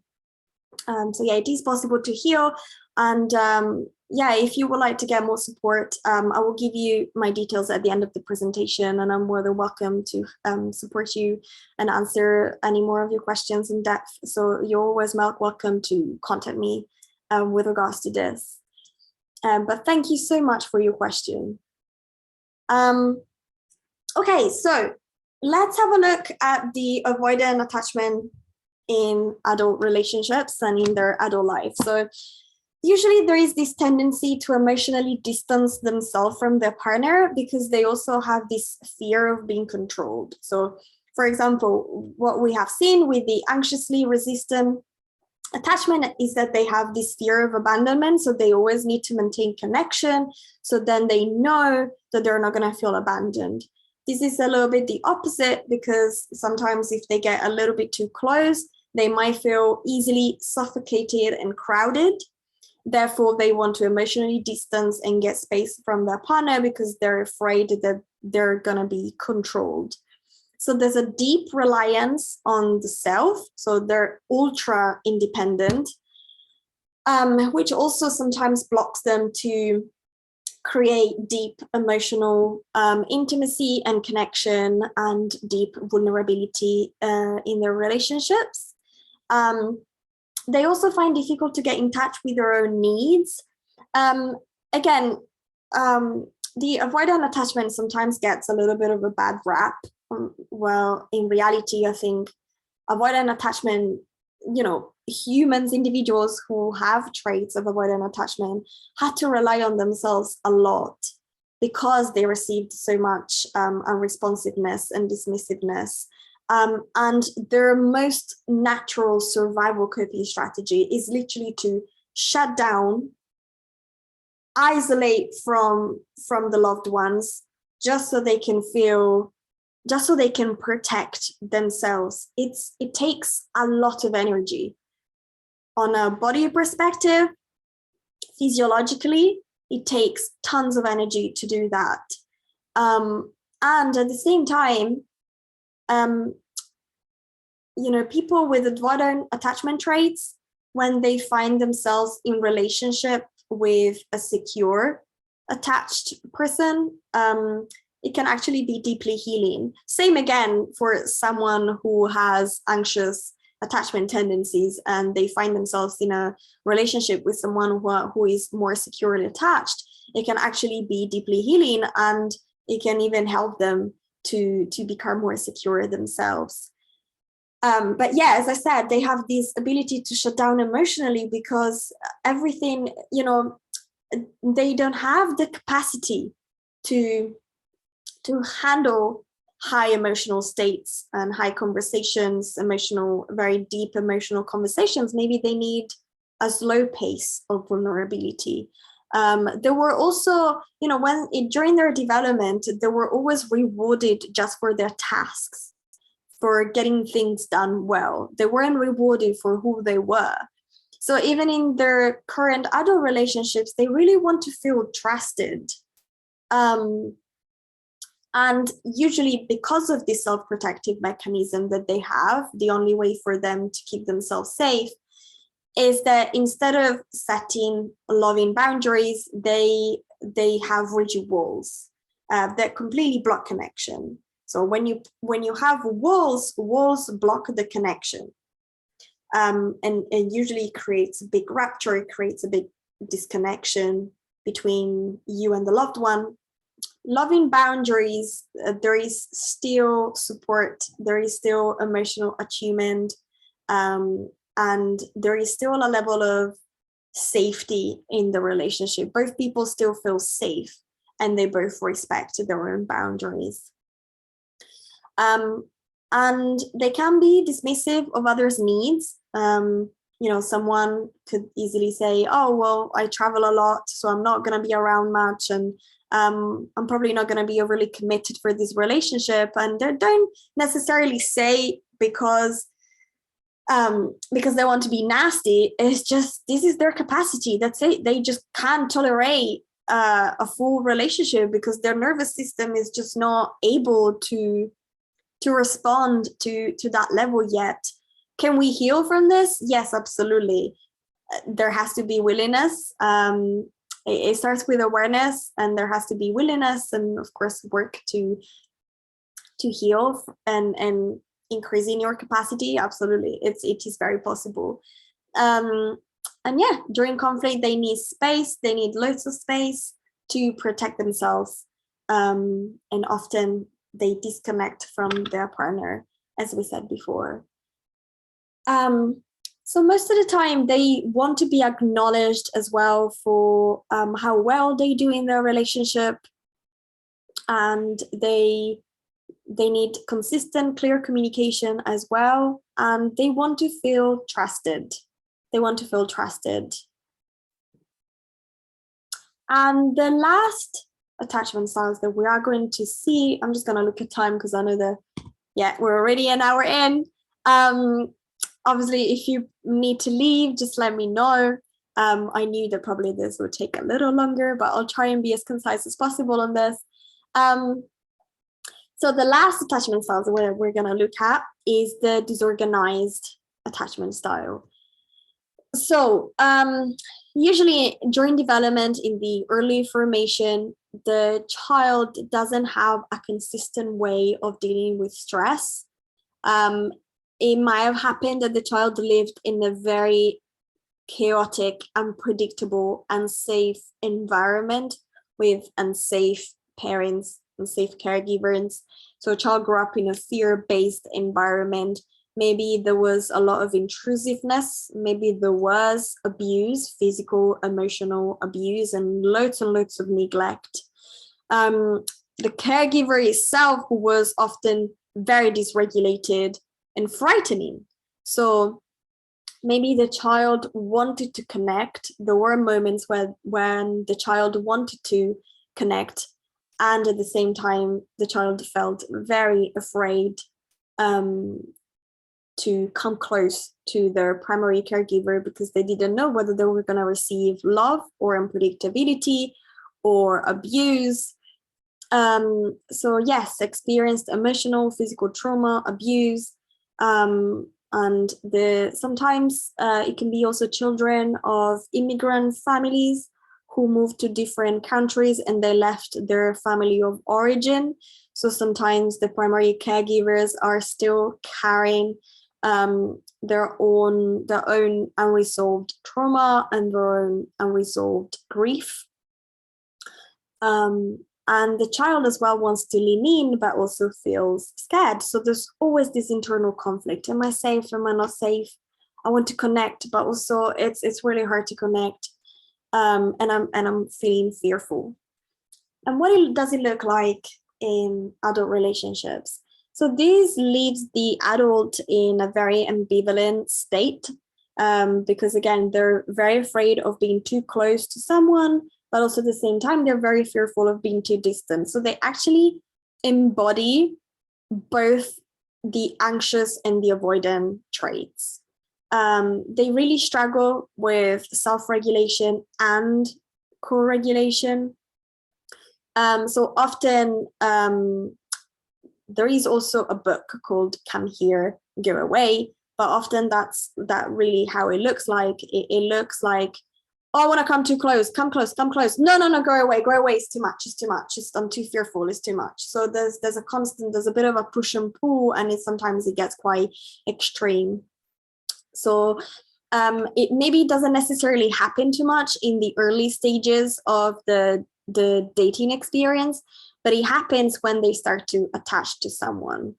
yeah, it is possible to heal. And yeah, if you would like to get more support, I will give you my details at the end of the presentation, and I'm more than welcome to support you and answer any more of your questions in depth. So you're always welcome to contact me with regards to this. But thank you so much for your question. Okay, so let's have a look at the avoidant attachment in adult relationships and in their adult life. So usually there is this tendency to emotionally distance themselves from their partner because they also have this fear of being controlled. So for example, what we have seen with the anxiously resistant attachment is that they have this fear of abandonment. So they always need to maintain connection. So then they know that they're not going to feel abandoned. This is a little bit the opposite, because sometimes if they get a little bit too close, they might feel easily suffocated and crowded. Therefore, they want to emotionally distance and get space from their partner because they're afraid that they're going to be controlled. So there's a deep reliance on the self. So they're ultra independent, which also sometimes blocks them to create deep emotional intimacy and connection and deep vulnerability in their relationships. They also find difficult to get in touch with their own needs. Again, the avoidant attachment sometimes gets a little bit of a bad rap. Well, in reality, I think avoidant attachment, humans, individuals who have traits of avoidant attachment had to rely on themselves a lot because they received so much unresponsiveness and dismissiveness. And their most natural survival coping strategy is literally to shut down, isolate from the loved ones, just so they can protect themselves. It takes a lot of energy. On a body perspective, physiologically, it takes tons of energy to do that. And at the same time, people with avoidant attachment traits, when they find themselves in relationship with a secure, attached person, it can actually be deeply healing. Same again for someone who has anxious attachment tendencies and they find themselves in a relationship with someone who is more securely attached. It can actually be deeply healing, and it can even help them to become more secure themselves. But yeah, as I said, they have this ability to shut down emotionally because everything, they don't have the capacity to handle high emotional states and high conversations, very deep emotional conversations. Maybe they need a slow pace of vulnerability. They were also, during their development, they were always rewarded just for their tasks, for getting things done well. They weren't rewarded for who they were. So even in their current adult relationships, they really want to feel trusted. And usually because of this self-protective mechanism that they have, the only way for them to keep themselves safe is that instead of setting loving boundaries, they have rigid walls that completely block connection. So when you have walls block the connection. And usually creates a big rupture, it creates a big disconnection between you and the loved one. Loving boundaries, there is still support, there is still emotional attunement, and there is still a level of safety in the relationship. Both people still feel safe and they both respect their own boundaries. And they can be dismissive of others' needs. Someone could easily say, oh, well, I travel a lot, so I'm not going to be around much, and I'm probably not going to be overly committed for this relationship. And they don't necessarily say because they want to be nasty. It's just, this is their capacity. That's it. They just can't tolerate a full relationship because their nervous system is just not able to respond to that level yet. Can we heal from this? Yes, absolutely. There has to be willingness. It starts with awareness, and there has to be willingness, and of course work to heal and increasing your capacity. Absolutely, it is very possible. And yeah, during conflict, they need space. They need lots of space to protect themselves, and often they disconnect from their partner, as we said before. So most of the time they want to be acknowledged as well for how well they do in their relationship, and they need consistent, clear communication as well, and they want to feel trusted. And the last attachment styles that we are going to see, I'm just going to look at time because I know we're already an hour in. Obviously, if you need to leave, just let me know. I knew that probably this would take a little longer, but I'll try and be as concise as possible on this. So the last attachment style that we're going to look at is the disorganized attachment style. So usually during development in the early formation, the child doesn't have a consistent way of dealing with stress. It might have happened that the child lived in a very chaotic, unpredictable, unsafe environment with unsafe parents, unsafe caregivers. So a child grew up in a fear-based environment. Maybe there was a lot of intrusiveness. Maybe there was abuse, physical, emotional abuse, and loads of neglect. The caregiver itself was often very dysregulated and frightening. So maybe the child wanted to connect. There were moments when the child wanted to connect, and at the same time, the child felt very afraid to come close to their primary caregiver because they didn't know whether they were going to receive love or unpredictability or abuse. So yes, experienced emotional, physical trauma, abuse, and sometimes it can be also children of immigrant families who moved to different countries and they left their family of origin. So sometimes the primary caregivers are still carrying their own unresolved trauma and their own unresolved grief. And the child as well wants to lean in, but also feels scared. So there's always this internal conflict. Am I safe? Am I not safe? I want to connect, but also it's really hard to connect. And I'm feeling fearful. And what does it look like in adult relationships? So this leaves the adult in a very ambivalent state. because again, they're very afraid of being too close to someone, but also at the same time, they're very fearful of being too distant. So they actually embody both the anxious and the avoidant traits. They really struggle with self-regulation and co-regulation. So often there is also a book called Come Here, Go Away, but often that's really how it looks like. It looks like, oh, I want to come too close, come close, come close. No, go away, it's too much, it's too much. I'm too fearful, it's too much. So there's a bit of a push and pull, and sometimes it gets quite extreme. So it maybe doesn't necessarily happen too much in the early stages of the dating experience, but it happens when they start to attach to someone.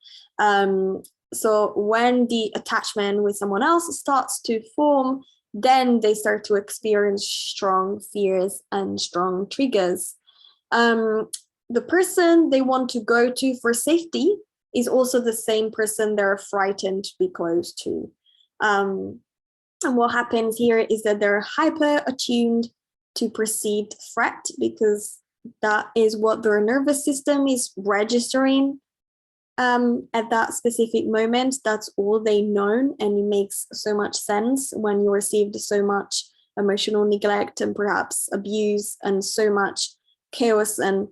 So when the attachment with someone else starts to form, then they start to experience strong fears and strong triggers. The person they want to go to for safety is also the same person they're frightened to be close to. And what happens here is that they're hyper attuned to perceived threat, because that is what their nervous system is registering at that specific moment. That's all they know, and it makes so much sense when you received so much emotional neglect and perhaps abuse and so much chaos and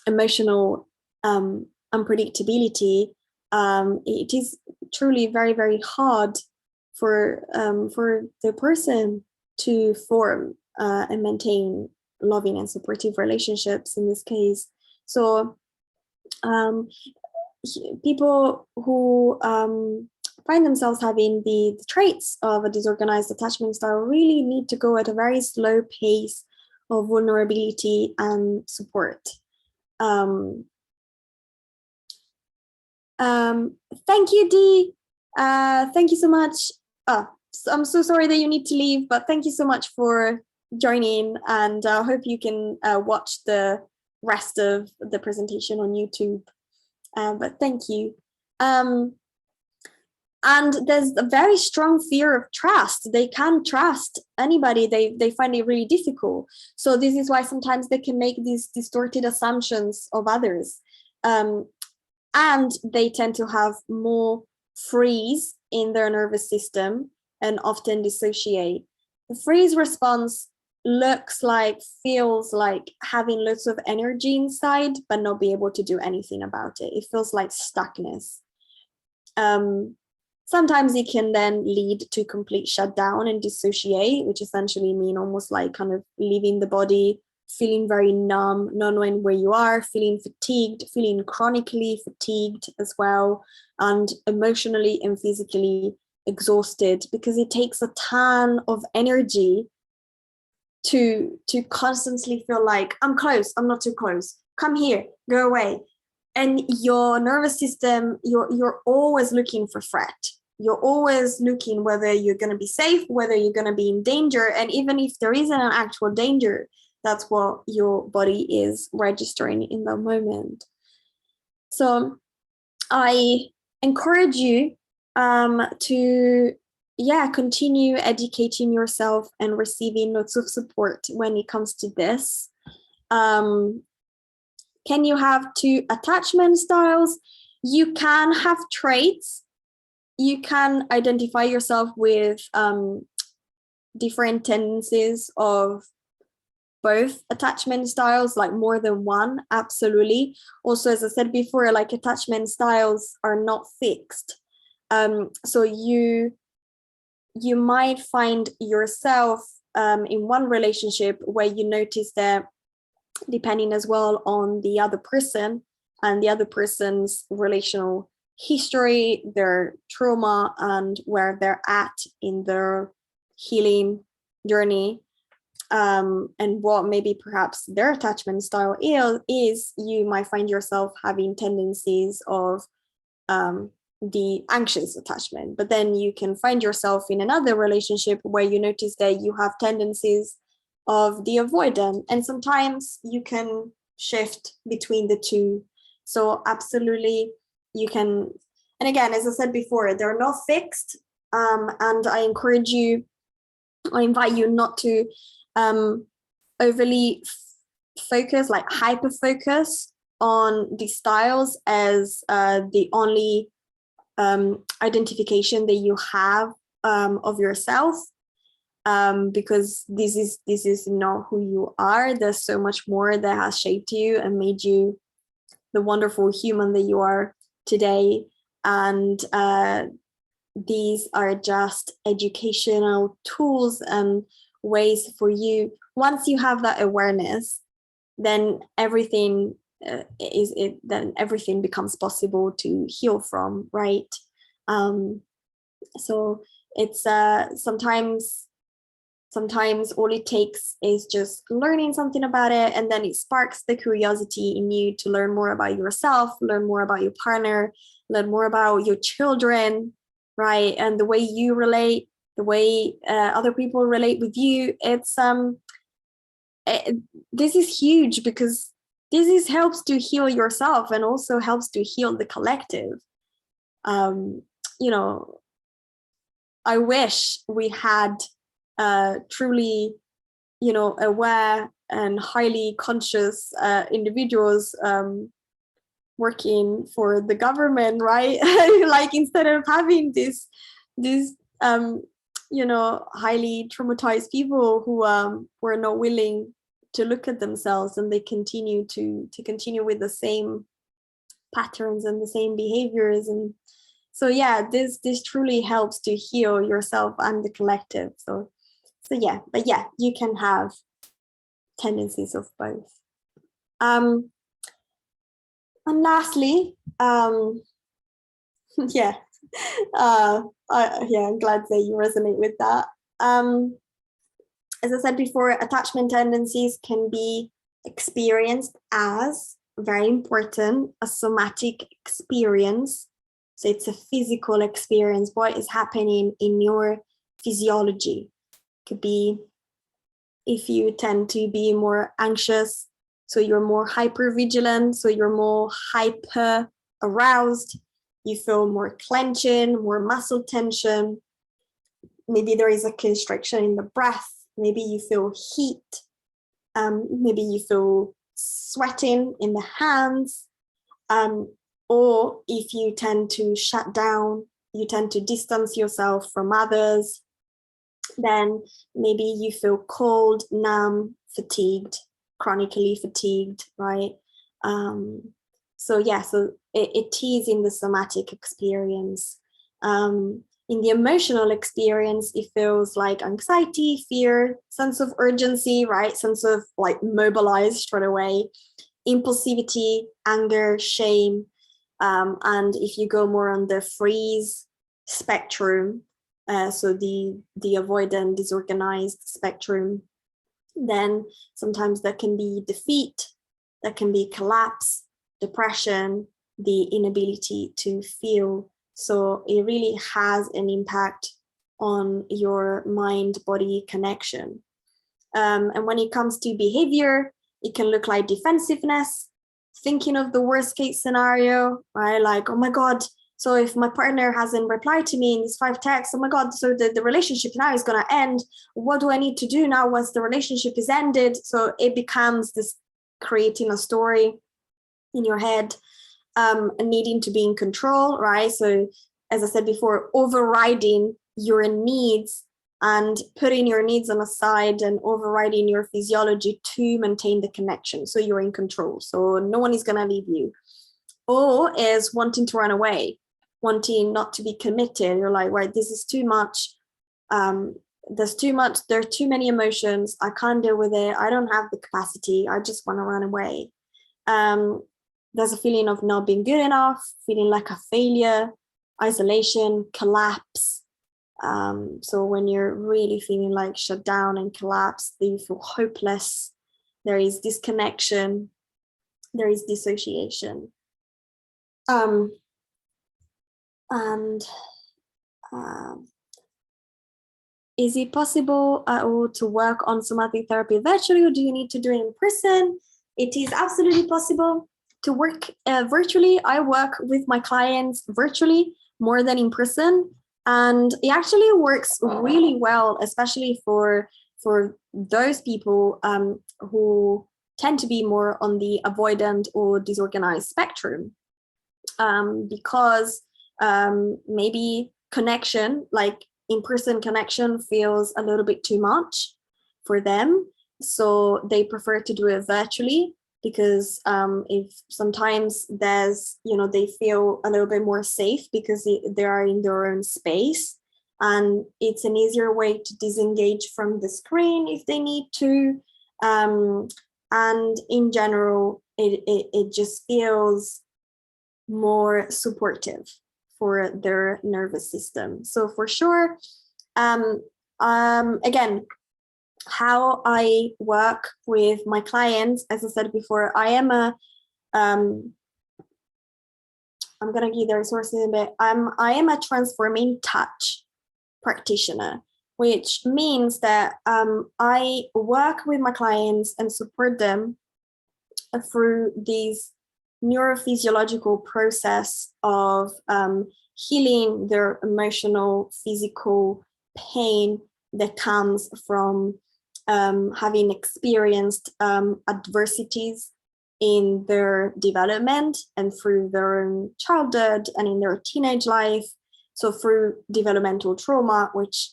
emotional unpredictability. It is truly very, very hard for the person to form and maintain loving and supportive relationships in this case. So people who find themselves having the traits of a disorganized attachment style really need to go at a very slow pace of vulnerability and support. Thank you, Dee. Thank you so much. I'm so sorry that you need to leave, but thank you so much for joining, and I hope you can watch the rest of the presentation on YouTube. But thank you. And there's a very strong fear of trust. They can't trust anybody. They find it really difficult. So this is why sometimes they can make these distorted assumptions of others. And they tend to have more freeze in their nervous system and often dissociate. The freeze response feels like having lots of energy inside, but not be able to do anything about it. It feels like stuckness. Sometimes it can then lead to complete shutdown and dissociate, which essentially mean almost like kind of leaving the body, feeling very numb, not knowing where you are, feeling fatigued, feeling chronically fatigued as well, and emotionally and physically exhausted, because it takes a ton of energy to constantly feel like, I'm close, I'm not too close, come here, go away. And your nervous system, you're always looking for threat. You're always looking whether you're going to be safe, whether you're going to be in danger. And even if there isn't an actual danger, that's what your body is registering in the moment. So I encourage you to continue educating yourself and receiving lots of support when it comes to this. Can you have two attachment styles? You can have traits. You can identify yourself with different tendencies of both attachment styles, like more than one, absolutely. Also, as I said before, like attachment styles are not fixed. So you might find yourself in one relationship where you notice that, depending as well on the other person and the other person's relational history, their trauma, and where they're at in their healing journey, and what maybe perhaps their attachment style is, you might find yourself having tendencies of the anxious attachment. But then you can find yourself in another relationship where you notice that you have tendencies of the avoidant, and sometimes you can shift between the two. So absolutely you can, and again, as I said before, they're not fixed. And I invite you not to overly focus, like hyper focus on the styles as the only identification that you have of yourself, because this is not who you are. There's so much more that has shaped you and made you the wonderful human that you are today. And these are just educational tools and ways for you. Once you have that awareness, then everything then everything becomes possible to heal from, right? So it's sometimes all it takes is just learning something about it, and then it sparks the curiosity in you to learn more about yourself, learn more about your partner, learn more about your children, right? And the way you relate, the way other people relate with you. It's this is huge, because helps to heal yourself and also helps to heal the collective. You know, I wish we had truly, aware and highly conscious individuals working for the government, right? Like, instead of having this highly traumatized people who were not willing to look at themselves, and they continue with the same patterns and the same behaviors. And so this truly helps to heal yourself and the collective. So yeah, but yeah, you can have tendencies of both. And lastly, I'm glad that you resonate with that. As I said before, attachment tendencies can be experienced as, very important, a somatic experience. So it's a physical experience. What is happening in your physiology? Could be if you tend to be more anxious, so you're more hyper vigilant, so you're more hyper aroused, you feel more clenching, more muscle tension. Maybe there is a constriction in the breath. Maybe you feel heat. Maybe you feel sweating in the hands. Or if you tend to shut down, you tend to distance yourself from others, then maybe you feel cold, numb, fatigued, chronically fatigued, right? So it is in the somatic experience. In the emotional experience, it feels like anxiety, fear, sense of urgency, right? Sense of like mobilized straight away, impulsivity, anger, shame. And if you go more on the freeze spectrum, so the avoidant, disorganized spectrum, then sometimes that can be defeat, that can be collapse, depression, the inability to feel. So it really has an impact on your mind-body connection. And when it comes to behavior, it can look like defensiveness, thinking of the worst case scenario, right? Like, oh my God, so if my partner hasn't replied to me in these 5 texts, oh my God, so the relationship now is going to end. What do I need to do now once the relationship is ended? So it becomes this creating a story in your head, needing to be in control, right? So as I said before, overriding your needs and putting your needs on the side and overriding your physiology to maintain the connection. So you're in control. So no one is going to leave you. Or is wanting to run away, wanting not to be committed. You're like, right, this is too much. There's too much. There are too many emotions. I can't deal with it. I don't have the capacity. I just want to run away. There's a feeling of not being good enough, feeling like a failure, isolation, collapse. So when you're really feeling like shut down and collapsed, you feel hopeless. There is disconnection. There is dissociation. Is it possible at all to work on somatic therapy virtually, or do you need to do it in person? It is absolutely possible to work virtually. I work with my clients virtually more than in person. And it actually works really well, especially for those people who tend to be more on the avoidant or disorganized spectrum, because maybe connection, like in-person connection, feels a little bit too much for them. So they prefer to do it virtually, because if sometimes there's, they feel a little bit more safe because they are in their own space, and it's an easier way to disengage from the screen if they need to. And in general, it just feels more supportive for their nervous system. So for sure, again, how I work with my clients, as I said before, I am I'm gonna give the resources a bit. I am a transforming touch practitioner, which means that I work with my clients and support them through these neurophysiological process of healing their emotional, physical pain that comes from having experienced adversities in their development and through their own childhood and in their teenage life. So through developmental trauma, which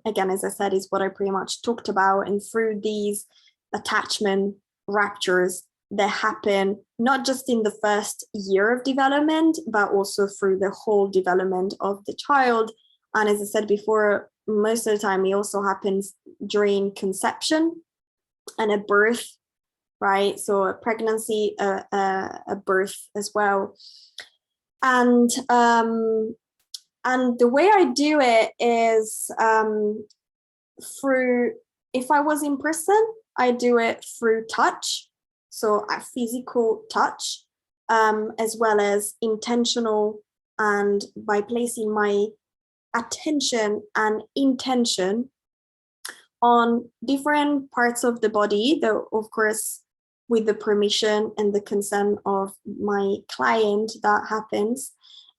again, as I said, is what I pretty much talked about, and through these attachment ruptures that happen not just in the first year of development, but also through the whole development of the child. And as I said before, most of the time it also happens during conception and a birth, right? So a pregnancy, a birth as well. And the way I do it is through, if I was in person, I do it through touch. So a physical touch, as well as intentional, and by placing my attention and intention on different parts of the body, though of course with the permission and the consent of my client that happens,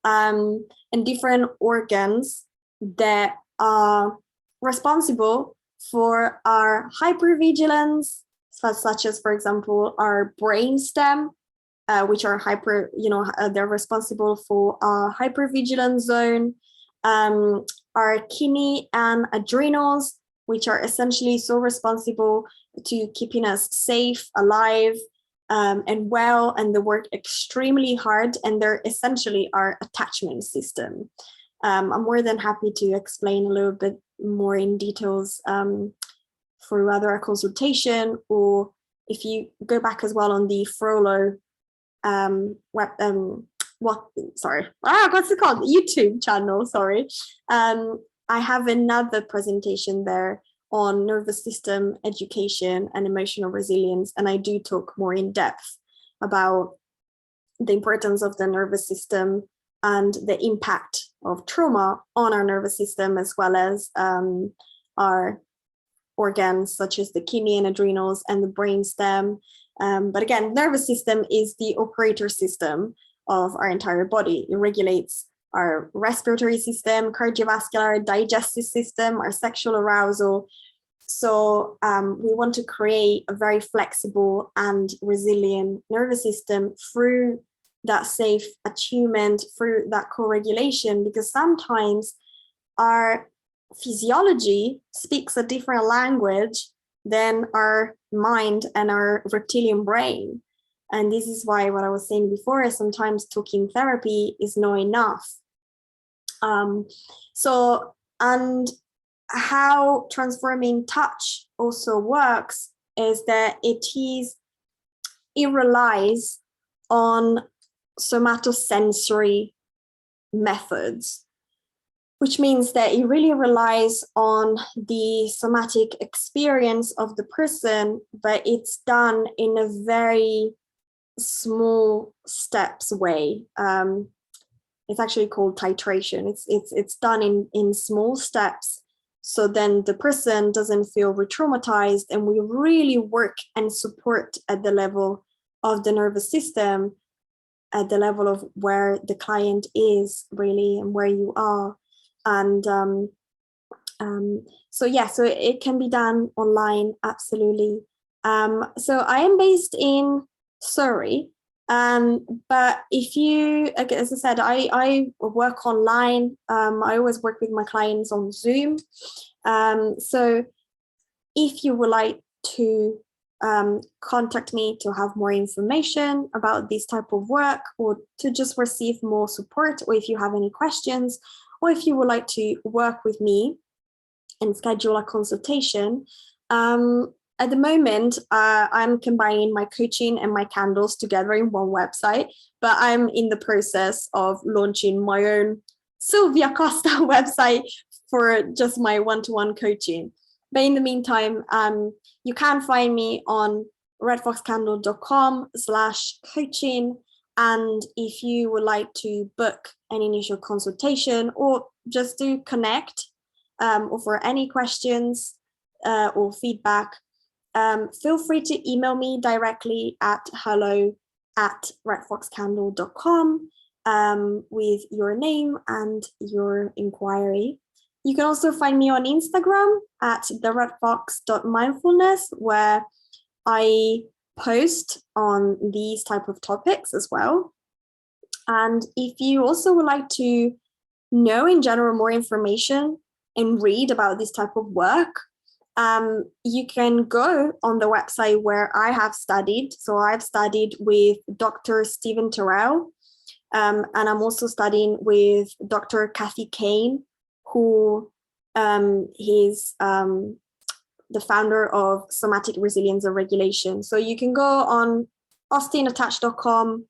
and different organs that are responsible for our hypervigilance, such as, for example, our brainstem, which are they're responsible for our hypervigilance zone, our kidney and adrenals, which are essentially so responsible to keeping us safe, alive, and well, and they work extremely hard, and they're essentially our attachment system. I'm more than happy to explain a little bit more in details through either a consultation, or if you go back as well on the Frollo what's it called? YouTube channel, sorry. I have another presentation there on nervous system education and emotional resilience, and I do talk more in depth about the importance of the nervous system and the impact of trauma on our nervous system, as well as our organs such as the kidney and adrenals and the brainstem. But again, nervous system is the operator system of our entire body. It regulates our respiratory system, cardiovascular, digestive system, our sexual arousal. So we want to create a very flexible and resilient nervous system through that safe attunement, through that co-regulation, because sometimes our physiology speaks a different language than our mind and our reptilian brain. And this is why what I was saying before is sometimes talking therapy is not enough. And how transforming touch also works is that it relies on somatosensory methods, which means that it really relies on the somatic experience of the person, but it's done in a very small steps way. It's actually called titration. It's done in small steps, so then the person doesn't feel re-traumatized, and we really work and support at the level of the nervous system, at the level of where the client is really and where you are. And so yeah, so it can be done online, absolutely. So I am based in Surrey, but if you, as I said, I work online. I always work with my clients on Zoom. So if you would like to contact me to have more information about this type of work, or to just receive more support, or if you have any questions, or if you would like to work with me and schedule a consultation. At the moment, I'm combining my coaching and my candles together in one website, but I'm in the process of launching my own Silvia Costa website for just my one-to-one coaching. But in the meantime, you can find me on redfoxcandle.com/coaching. And if you would like to book an initial consultation or just to connect, or for any questions or feedback, feel free to email me directly at hello@redfoxcandle.com with your name and your inquiry. You can also find me on Instagram at theredfox.mindfulness, where I post on these type of topics as well. And if you also would like to know in general more information and read about this type of work, you can go on the website where I have studied. So I've studied with Dr. Stephen Terrell, and I'm also studying with Dr. Kathy Kane, who is the founder of Somatic Resilience and Regulation. So you can go on austinattach.com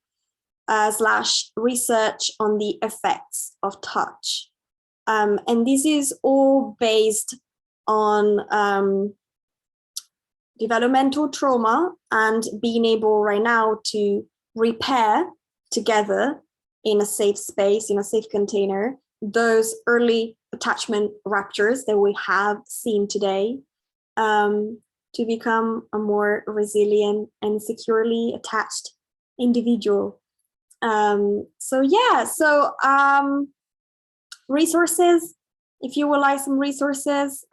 /research on the effects of touch. And this is all based on developmental trauma and being able right now to repair together in a safe space, in a safe container, those early attachment ruptures that we have seen today, to become a more resilient and securely attached individual. So yeah, so resources, if you would like some resources,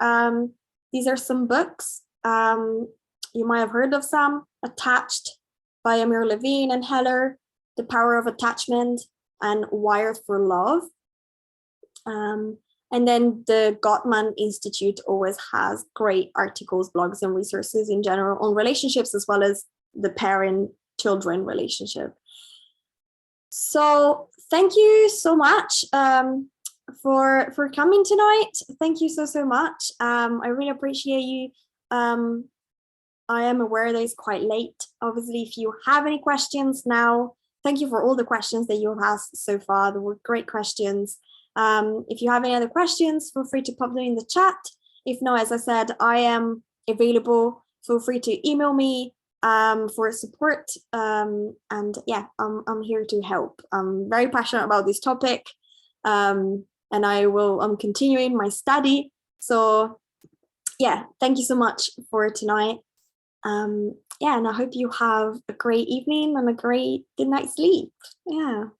these are some books. You might have heard of some. Attached by Amir Levine and Heller, The Power of Attachment, and Wired for Love. And then the Gottman Institute always has great articles, blogs, and resources in general on relationships, as well as the parent-children relationship. So thank you so much for coming tonight. Thank you so much. I really appreciate you. I am aware that it's quite late. Obviously, if you have any questions now, thank you for all the questions that you've asked so far. They were great questions. If you have any other questions, feel free to pop them in the chat. If not, as I said, I am available. Feel free to email me for support. And yeah, I'm here to help. I'm very passionate about this topic. And I'm continuing my study. So yeah, thank you so much for tonight. Yeah, and I hope you have a great evening and a great good night's sleep. Yeah.